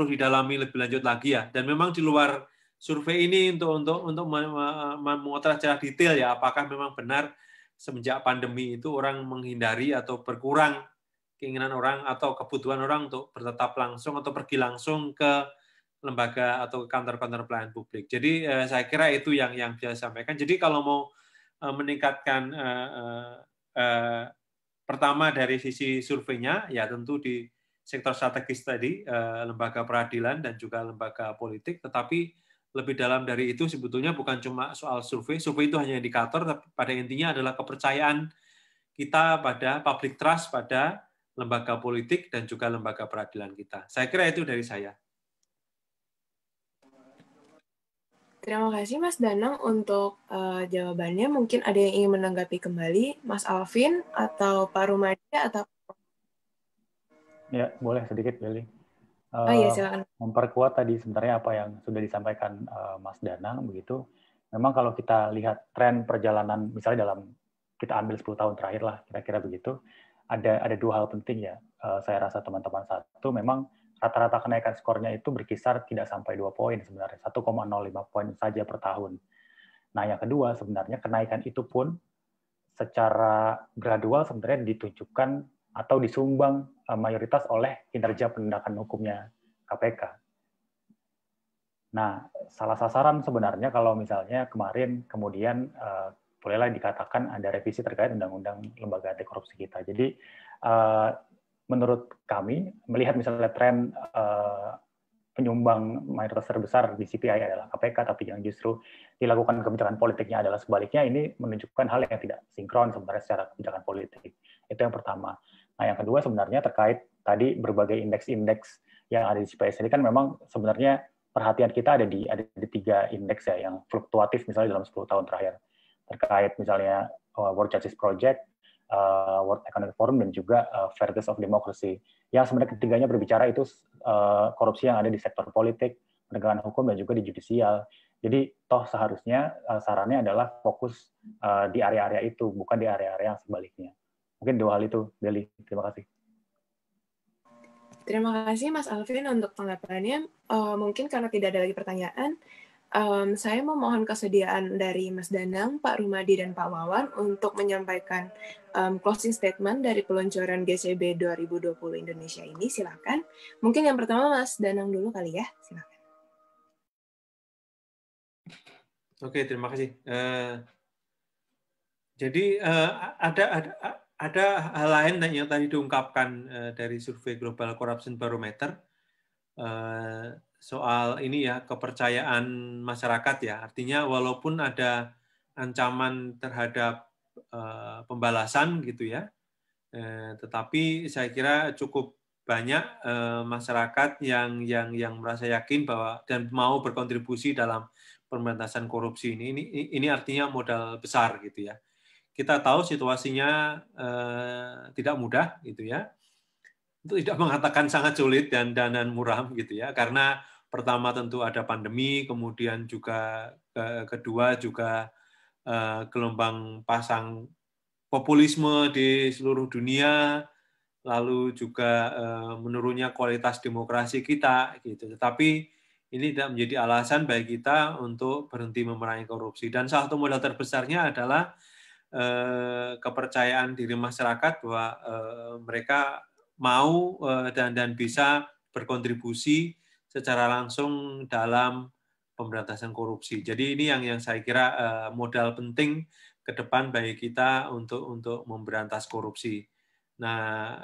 didalami lebih lanjut lagi ya. Dan memang di luar survei ini untuk memotret secara detail ya, apakah memang benar semenjak pandemi itu orang menghindari atau berkurang keinginan orang atau kebutuhan orang untuk bertatap langsung atau pergi langsung ke lembaga atau kantor-kantor pelayanan publik. Jadi saya kira itu yang bisa saya sampaikan. Jadi kalau mau meningkatkan pertama dari sisi surveinya, ya tentu di sektor strategis tadi, lembaga peradilan dan juga lembaga politik, tetapi lebih dalam dari itu sebetulnya bukan cuma soal survei. Survei itu hanya indikator, tapi pada intinya adalah kepercayaan kita pada public trust pada lembaga politik dan juga lembaga peradilan kita. Saya kira itu dari saya. Terima kasih Mas Danang untuk jawabannya. Mungkin ada yang ingin menanggapi kembali, Mas Alvin atau Pak Rumadi atau... Ya, boleh sedikit, Beli. iya, silakan. Memperkuat tadi sebenarnya apa yang sudah disampaikan Mas Danang, begitu. Memang kalau kita lihat tren perjalanan, misalnya dalam, kita ambil 10 tahun terakhir lah, kira-kira begitu, ada dua hal penting ya, saya rasa teman-teman. Satu, memang rata-rata kenaikan skornya itu berkisar tidak sampai 2 poin sebenarnya, 1,05 poin saja per tahun. Nah, yang kedua sebenarnya kenaikan itu pun secara gradual sebenarnya ditunjukkan atau disumbang mayoritas oleh kinerja penindakan hukumnya KPK. Nah, salah sasaran sebenarnya kalau misalnya kemarin kemudian bolehlah dikatakan ada revisi terkait undang-undang lembaga anti korupsi kita. Jadi menurut kami, melihat misalnya tren penyumbang mayoritas terbesar di CPI adalah KPK, tapi yang justru dilakukan kebijakan politiknya adalah sebaliknya, ini menunjukkan hal yang tidak sinkron sebenarnya secara kebijakan politik. Itu yang pertama. Nah, yang kedua sebenarnya terkait tadi berbagai indeks-indeks yang ada di CPI ini kan memang sebenarnya perhatian kita ada di 3 indeks ya, yang fluktuatif misalnya dalam 10 tahun terakhir. Terkait misalnya World Justice Project, World Economic Forum, dan juga Fairness of Democracy. Yang sebenarnya ketiganya berbicara itu korupsi yang ada di sektor politik, penegakan hukum, dan juga di judisial. Jadi toh seharusnya sarannya adalah fokus di area-area itu, bukan di area-area yang sebaliknya. Mungkin 2 hal itu, Beli. Terima kasih. Terima kasih Mas Alvin untuk tanggapannya. Mungkin karena tidak ada lagi pertanyaan, saya memohon kesediaan dari Mas Danang, Pak Rumadi, dan Pak Wawan untuk menyampaikan closing statement dari peluncuran GCB 2020 Indonesia ini. Silakan. Mungkin yang pertama Mas Danang dulu kali ya. Silakan. Oke, terima kasih. Jadi ada hal lain yang tadi diungkapkan dari survei Global Corruption Barometer soal ini ya, kepercayaan masyarakat ya. Artinya walaupun ada ancaman terhadap pembalasan gitu ya, tetapi saya kira cukup banyak masyarakat yang merasa yakin bahwa dan mau berkontribusi dalam pemberantasan korupsi ini. Ini artinya modal besar gitu ya. Kita tahu situasinya tidak mudah gitu ya. Itu tidak mengatakan sangat sulit dan muram gitu ya, karena pertama tentu ada pandemi, kemudian juga kedua juga gelombang pasang populisme di seluruh dunia, lalu juga menurunnya kualitas demokrasi kita gitu. Tetapi ini tidak menjadi alasan bagi kita untuk berhenti memerangi korupsi. Dan salah satu modal terbesarnya adalah kepercayaan diri masyarakat bahwa mereka mau dan bisa berkontribusi secara langsung dalam pemberantasan korupsi. Jadi ini yang saya kira modal penting ke depan bagi kita untuk memberantas korupsi. Nah,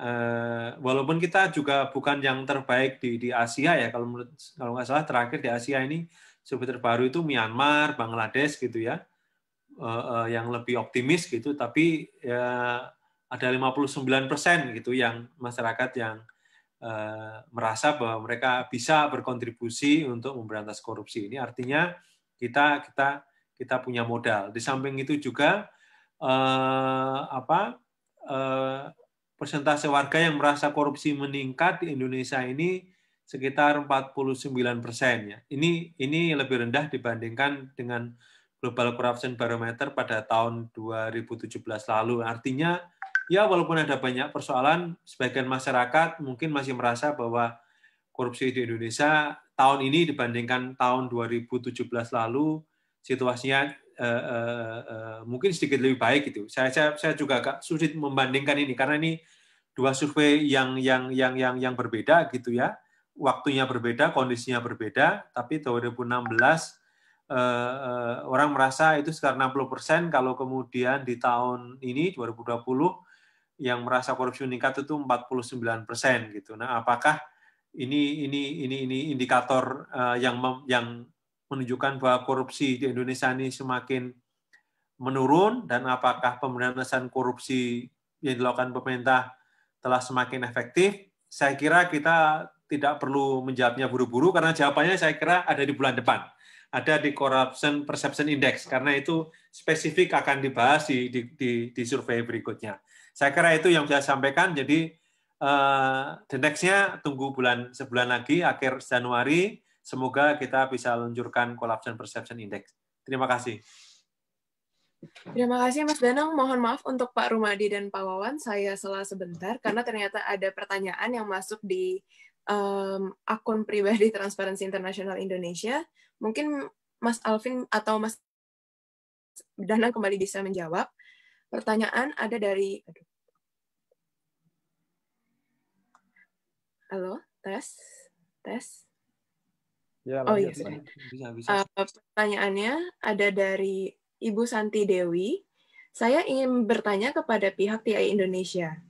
walaupun kita juga bukan yang terbaik di Asia ya, kalau nggak salah terakhir di Asia ini survei terbaru itu Myanmar, Bangladesh gitu ya, yang lebih optimis gitu, tapi ya, ada 59% gitu yang masyarakat yang merasa bahwa mereka bisa berkontribusi untuk memberantas korupsi. Ini artinya kita punya modal. Di samping itu juga persentase warga yang merasa korupsi meningkat di Indonesia ini sekitar 49% ya. Ini lebih rendah dibandingkan dengan Global Corruption Barometer pada tahun 2017 lalu. Artinya, ya walaupun ada banyak persoalan, sebagian masyarakat mungkin masih merasa bahwa korupsi di Indonesia tahun ini dibandingkan tahun 2017 lalu situasinya mungkin sedikit lebih baik gitu. Saya juga agak sulit membandingkan ini karena ini dua survei yang berbeda gitu ya. Waktunya berbeda, kondisinya berbeda, tapi 2016 orang merasa itu sekitar 60%, kalau kemudian di tahun ini 2020 yang merasa korupsi meningkat itu 49% gitu. Nah, apakah ini indikator yang menunjukkan bahwa korupsi di Indonesia ini semakin menurun, dan apakah pemberantasan korupsi yang dilakukan pemerintah telah semakin efektif? Saya kira kita tidak perlu menjawabnya buru-buru karena jawabannya saya kira ada di bulan depan. Ada di Corruption Perception Index, karena itu spesifik akan dibahas di survei berikutnya. Saya kira itu yang saya sampaikan. Jadi the next-nya tunggu sebulan lagi, akhir Januari. Semoga kita bisa luncurkan Corruption Perception Index. Terima kasih. Terima kasih Mas Danang. Mohon maaf untuk Pak Rumadi dan Pak Wawan, saya salah sebentar karena ternyata ada pertanyaan yang masuk di akun pribadi Transparency International Indonesia. Mungkin Mas Alvin atau Mas Danang kembali bisa menjawab. Pertanyaan ada dari... Halo, tes. Ya, oh iya, bisa. Pertanyaannya ada dari Ibu Santi Dewi. Saya ingin bertanya kepada pihak TI Indonesia.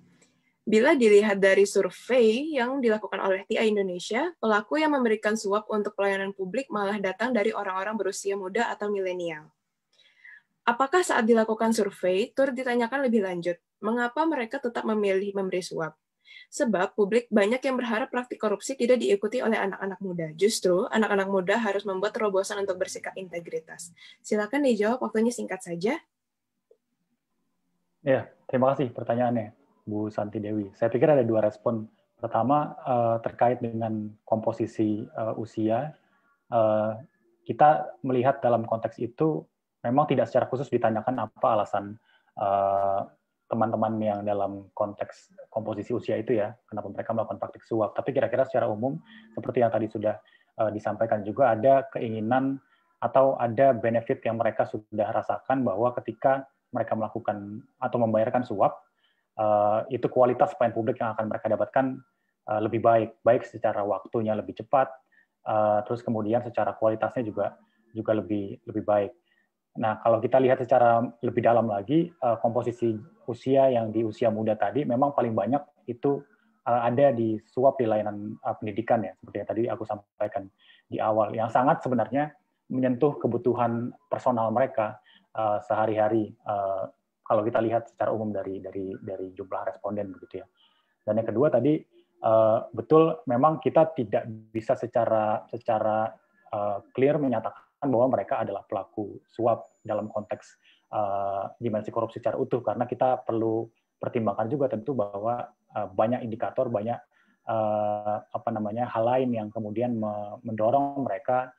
Bila dilihat dari survei yang dilakukan oleh TI Indonesia, pelaku yang memberikan suap untuk pelayanan publik malah datang dari orang-orang berusia muda atau milenial. Apakah saat dilakukan survei, turut ditanyakan lebih lanjut, mengapa mereka tetap memilih memberi suap? Sebab publik banyak yang berharap praktik korupsi tidak diikuti oleh anak-anak muda. Justru, anak-anak muda harus membuat terobosan untuk bersikap integritas. Silakan dijawab, waktunya singkat saja. Ya, terima kasih pertanyaannya, Bu Santi Dewi. Saya pikir ada dua respon. Pertama, terkait dengan komposisi usia. Kita melihat dalam konteks itu, memang tidak secara khusus ditanyakan apa alasan teman-teman yang dalam konteks komposisi usia itu ya, kenapa mereka melakukan praktik suap. Tapi kira-kira secara umum, seperti yang tadi sudah disampaikan juga, ada keinginan atau ada benefit yang mereka sudah rasakan bahwa ketika mereka melakukan atau membayarkan suap, itu kualitas pelayanan publik yang akan mereka dapatkan lebih baik secara waktunya lebih cepat, terus kemudian secara kualitasnya juga lebih baik. Nah, kalau kita lihat secara lebih dalam lagi, komposisi usia yang di usia muda tadi memang paling banyak itu ada di suap di layanan pendidikan ya, seperti yang tadi aku sampaikan di awal, yang sangat sebenarnya menyentuh kebutuhan personal mereka sehari-hari. Kalau kita lihat secara umum dari jumlah responden begitu ya. Dan yang kedua tadi betul memang kita tidak bisa secara clear menyatakan bahwa mereka adalah pelaku suap dalam konteks dimensi korupsi secara utuh, karena kita perlu pertimbangkan juga tentu bahwa banyak indikator, banyak hal lain yang kemudian mendorong mereka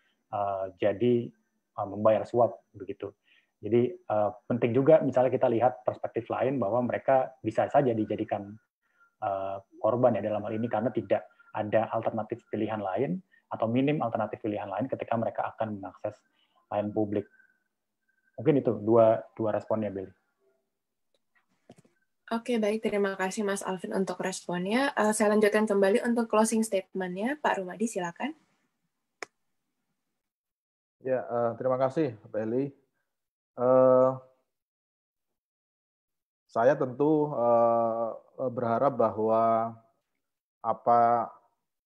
jadi membayar suap begitu. Jadi penting juga misalnya kita lihat perspektif lain bahwa mereka bisa saja dijadikan korban ya dalam hal ini karena tidak ada alternatif pilihan lain atau minim alternatif pilihan lain ketika mereka akan mengakses layanan publik. Mungkin itu dua responnya, Billy. Oke, baik. Terima kasih Mas Alvin untuk responnya. Saya lanjutkan kembali untuk closing statement-nya. Pak Rumadi, silakan. Ya, terima kasih, Billy. Saya tentu berharap bahwa apa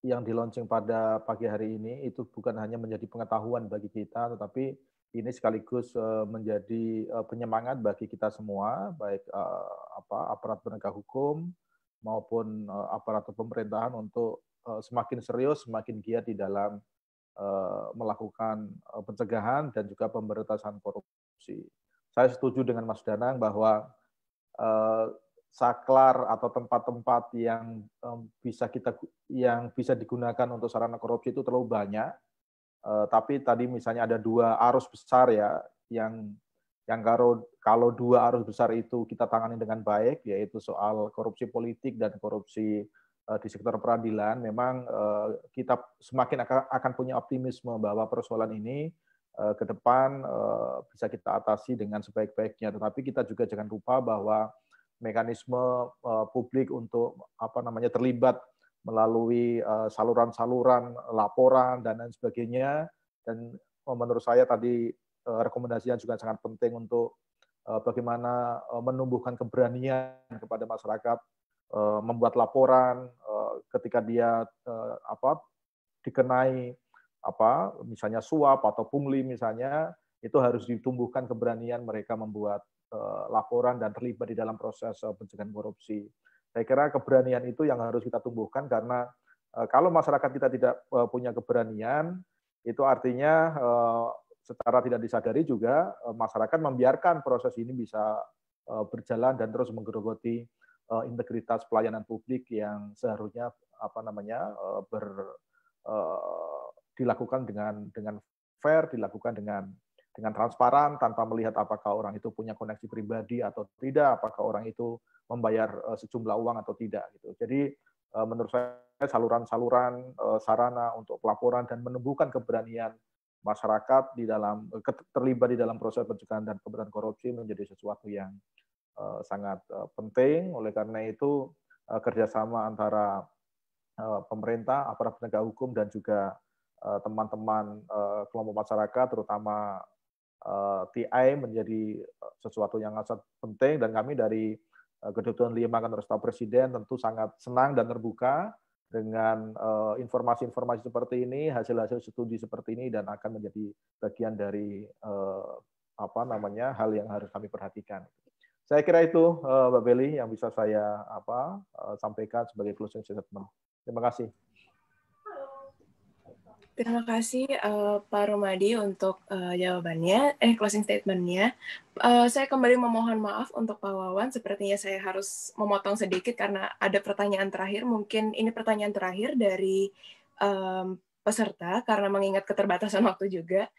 yang di-launching pada pagi hari ini itu bukan hanya menjadi pengetahuan bagi kita, tetapi ini sekaligus menjadi penyemangat bagi kita semua, baik aparat penegak hukum maupun aparatur pemerintahan untuk semakin serius, semakin giat di dalam melakukan pencegahan dan juga pemberantasan korupsi. Saya setuju dengan Mas Danang bahwa saklar atau tempat-tempat yang bisa digunakan untuk sarana korupsi itu terlalu banyak. Tapi tadi misalnya ada 2 arus besar ya, yang kalau 2 arus besar itu kita tangani dengan baik, yaitu soal korupsi politik dan korupsi di sektor peradilan, memang kita semakin akan punya optimisme bahwa persoalan ini ke depan bisa kita atasi dengan sebaik-baiknya. Tetapi kita juga jangan lupa bahwa mekanisme publik untuk terlibat melalui saluran-saluran laporan dan lain sebagainya, dan menurut saya tadi rekomendasinya juga sangat penting untuk bagaimana menumbuhkan keberanian kepada masyarakat membuat laporan ketika dia dikenai misalnya suap atau pungli misalnya, itu harus ditumbuhkan keberanian mereka membuat laporan dan terlibat di dalam proses pencegahan korupsi. Saya kira keberanian itu yang harus kita tumbuhkan, karena kalau masyarakat kita tidak punya keberanian, itu artinya secara tidak disadari juga masyarakat membiarkan proses ini bisa berjalan dan terus menggerogoti integritas pelayanan publik yang seharusnya dilakukan dengan fair, dilakukan dengan transparan, tanpa melihat apakah orang itu punya koneksi pribadi atau tidak, apakah orang itu membayar sejumlah uang atau tidak. Gitu. Jadi menurut saya saluran-saluran sarana untuk pelaporan dan menumbuhkan keberanian masyarakat terlibat di dalam proses pencegahan dan pemberantasan korupsi menjadi sesuatu yang sangat penting. Oleh karena itu kerjasama antara pemerintah, aparat penegak hukum, dan juga teman-teman kelompok masyarakat, terutama TI, menjadi sesuatu yang sangat penting. Dan kami dari Kedutaan 5 Kantor Staf Presiden tentu sangat senang dan terbuka dengan informasi-informasi seperti ini, hasil-hasil studi seperti ini, dan akan menjadi bagian dari hal yang harus kami perhatikan. Saya kira itu Mbak Beli yang bisa saya sampaikan sebagai closing statement. Terima kasih. Terima kasih Pak Rumadi untuk jawabannya, closing statement-nya. Saya kembali memohon maaf untuk Pak Wawan, sepertinya saya harus memotong sedikit karena ada pertanyaan terakhir. Mungkin ini pertanyaan terakhir dari peserta karena mengingat keterbatasan waktu juga.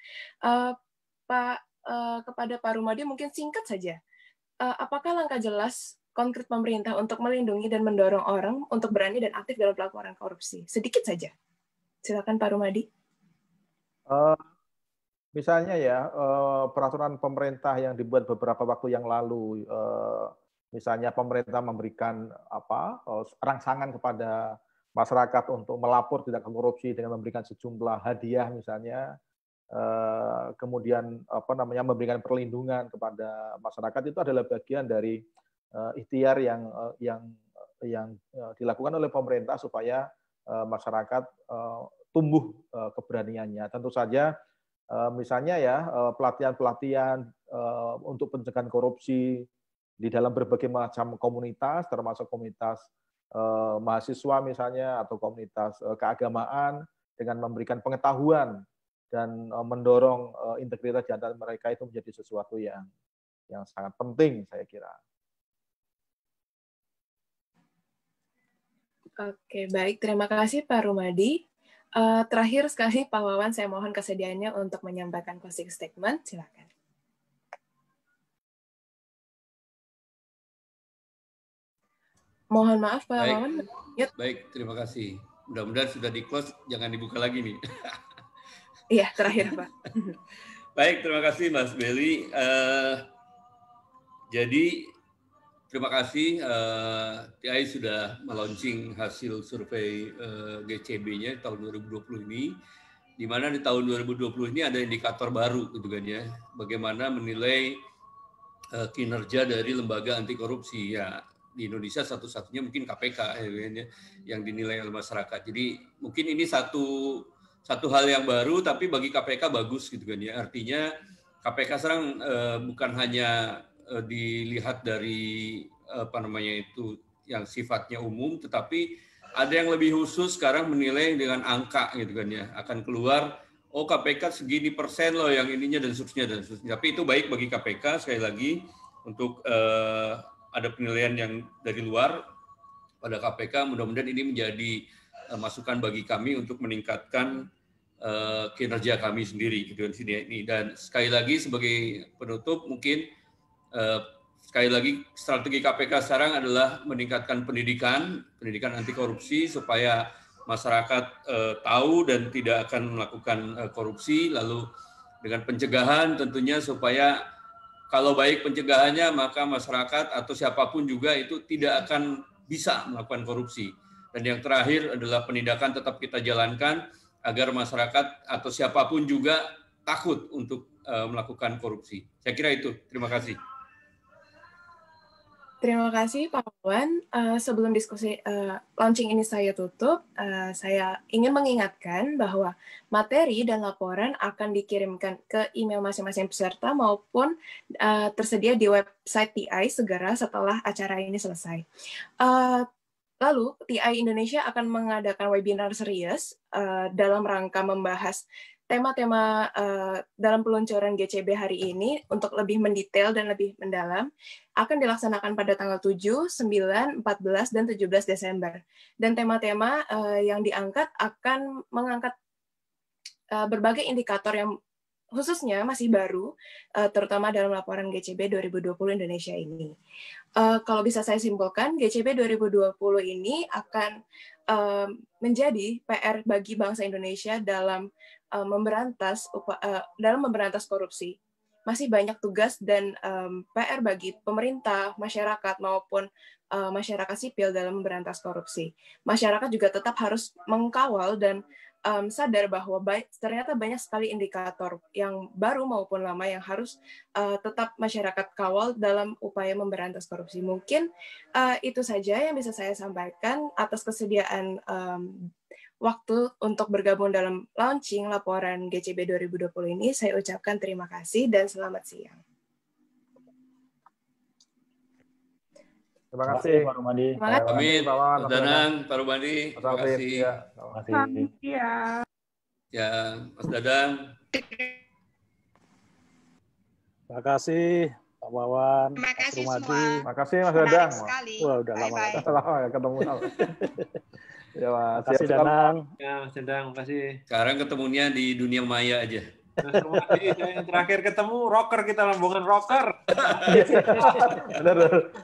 Kepada Pak Rumadi mungkin singkat saja. Apakah langkah jelas konkret pemerintah untuk melindungi dan mendorong orang untuk berani dan aktif dalam pelaporan korupsi? Sedikit saja. Silakan Pak Rumadi. Misalnya ya, peraturan pemerintah yang dibuat beberapa waktu yang lalu, misalnya pemerintah memberikan rangsangan kepada masyarakat untuk melapor tindak korupsi dengan memberikan sejumlah hadiah misalnya, kemudian memberikan perlindungan kepada masyarakat, itu adalah bagian dari ikhtiar yang dilakukan oleh pemerintah supaya masyarakat tumbuh keberaniannya. Tentu saja misalnya ya pelatihan-pelatihan untuk pencegahan korupsi di dalam berbagai macam komunitas, termasuk komunitas mahasiswa misalnya, atau komunitas keagamaan, dengan memberikan pengetahuan dan mendorong integritas di antara mereka, itu menjadi sesuatu yang sangat penting, saya kira. Oke, baik. Terima kasih Pak Rumadi. Terakhir sekali Pak Wawan, saya mohon kesediaannya untuk menyampaikan closing statement. Silakan. Mohon maaf Pak Wawan. Baik, terima kasih. Mudah-mudahan sudah di-close, jangan dibuka lagi nih. Iya, terakhir Pak. Baik, terima kasih Mas Beli. Jadi terima kasih TI sudah melaunching hasil survei GCB-nya tahun 2020 ini, di mana di tahun 2020 ini ada indikator baru gitu kan ya, bagaimana menilai kinerja dari lembaga anti korupsi ya. Di Indonesia satu-satunya mungkin KPK ya, yang dinilai oleh masyarakat. Jadi mungkin ini satu hal yang baru, tapi bagi KPK bagus gitu kan ya. Artinya KPK sekarang bukan hanya dilihat dari yang sifatnya umum, tetapi ada yang lebih khusus sekarang menilai dengan angka gitu kan ya. Akan keluar KPK segini persen loh yang ininya dan seterusnya. Tapi itu baik bagi KPK sekali lagi untuk ada penilaian yang dari luar pada KPK, mudah-mudahan ini menjadi masukan bagi kami untuk meningkatkan kinerja kami sendiri gitu ini. Dan sekali lagi sebagai penutup mungkin sekali lagi strategi KPK sekarang adalah meningkatkan pendidikan anti korupsi supaya masyarakat tahu dan tidak akan melakukan korupsi, lalu dengan pencegahan tentunya supaya kalau baik pencegahannya maka masyarakat atau siapapun juga itu tidak akan bisa melakukan korupsi. Dan yang terakhir adalah penindakan tetap kita jalankan agar masyarakat atau siapapun juga takut untuk melakukan korupsi. Saya kira itu. Terima kasih. Terima kasih Pak Wawan. Sebelum diskusi launching ini saya tutup, saya ingin mengingatkan bahwa materi dan laporan akan dikirimkan ke email masing-masing peserta maupun tersedia di website TI segera setelah acara ini selesai. Lalu, TI Indonesia akan mengadakan webinar serius dalam rangka membahas tema-tema dalam peluncuran GCB hari ini untuk lebih mendetail dan lebih mendalam, akan dilaksanakan pada tanggal 7, 9, 14, dan 17 Desember. Dan tema-tema yang diangkat akan mengangkat berbagai indikator yang khususnya masih baru, terutama dalam laporan GCB 2020 Indonesia ini. Kalau bisa saya simpulkan, GCB 2020 ini akan menjadi PR bagi bangsa Indonesia dalam memberantas korupsi. Masih banyak tugas dan PR bagi pemerintah, masyarakat maupun masyarakat sipil dalam memberantas korupsi. Masyarakat juga tetap harus mengkawal dan sadar bahwa ternyata banyak sekali indikator yang baru maupun lama yang harus tetap masyarakat kawal dalam upaya memberantas korupsi. Mungkin itu saja yang bisa saya sampaikan. Atas kesediaan waktu untuk bergabung dalam launching laporan GCB 2020 ini, saya ucapkan terima kasih dan selamat siang. Terima kasih Pak Rumadi. Amin. Pak Danang, Pak Rumadi. Terima kasih. Terima kasih. Ya, Mas Dadang. Terima kasih Pak Wawan. Terima kasih Mas semua. Terima kasih Mas Dadang. Wah, udah lama. Lama ya ketemu. Ya, Mas. Terima kasih Danang. Ya, Mas Dadang, makasih. Sekarang ketemunya di dunia maya aja. Mas Rumadi, yang terakhir ketemu rocker, kita rombongan rocker. Benar.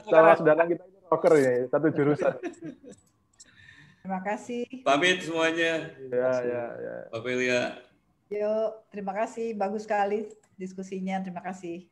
Sama Mas Dadang kita itu rocker ini, satu jurusan. Terima kasih. Pamit semuanya. Ya. Pak Pelia. Yuk, terima kasih. Bagus sekali diskusinya. Terima kasih.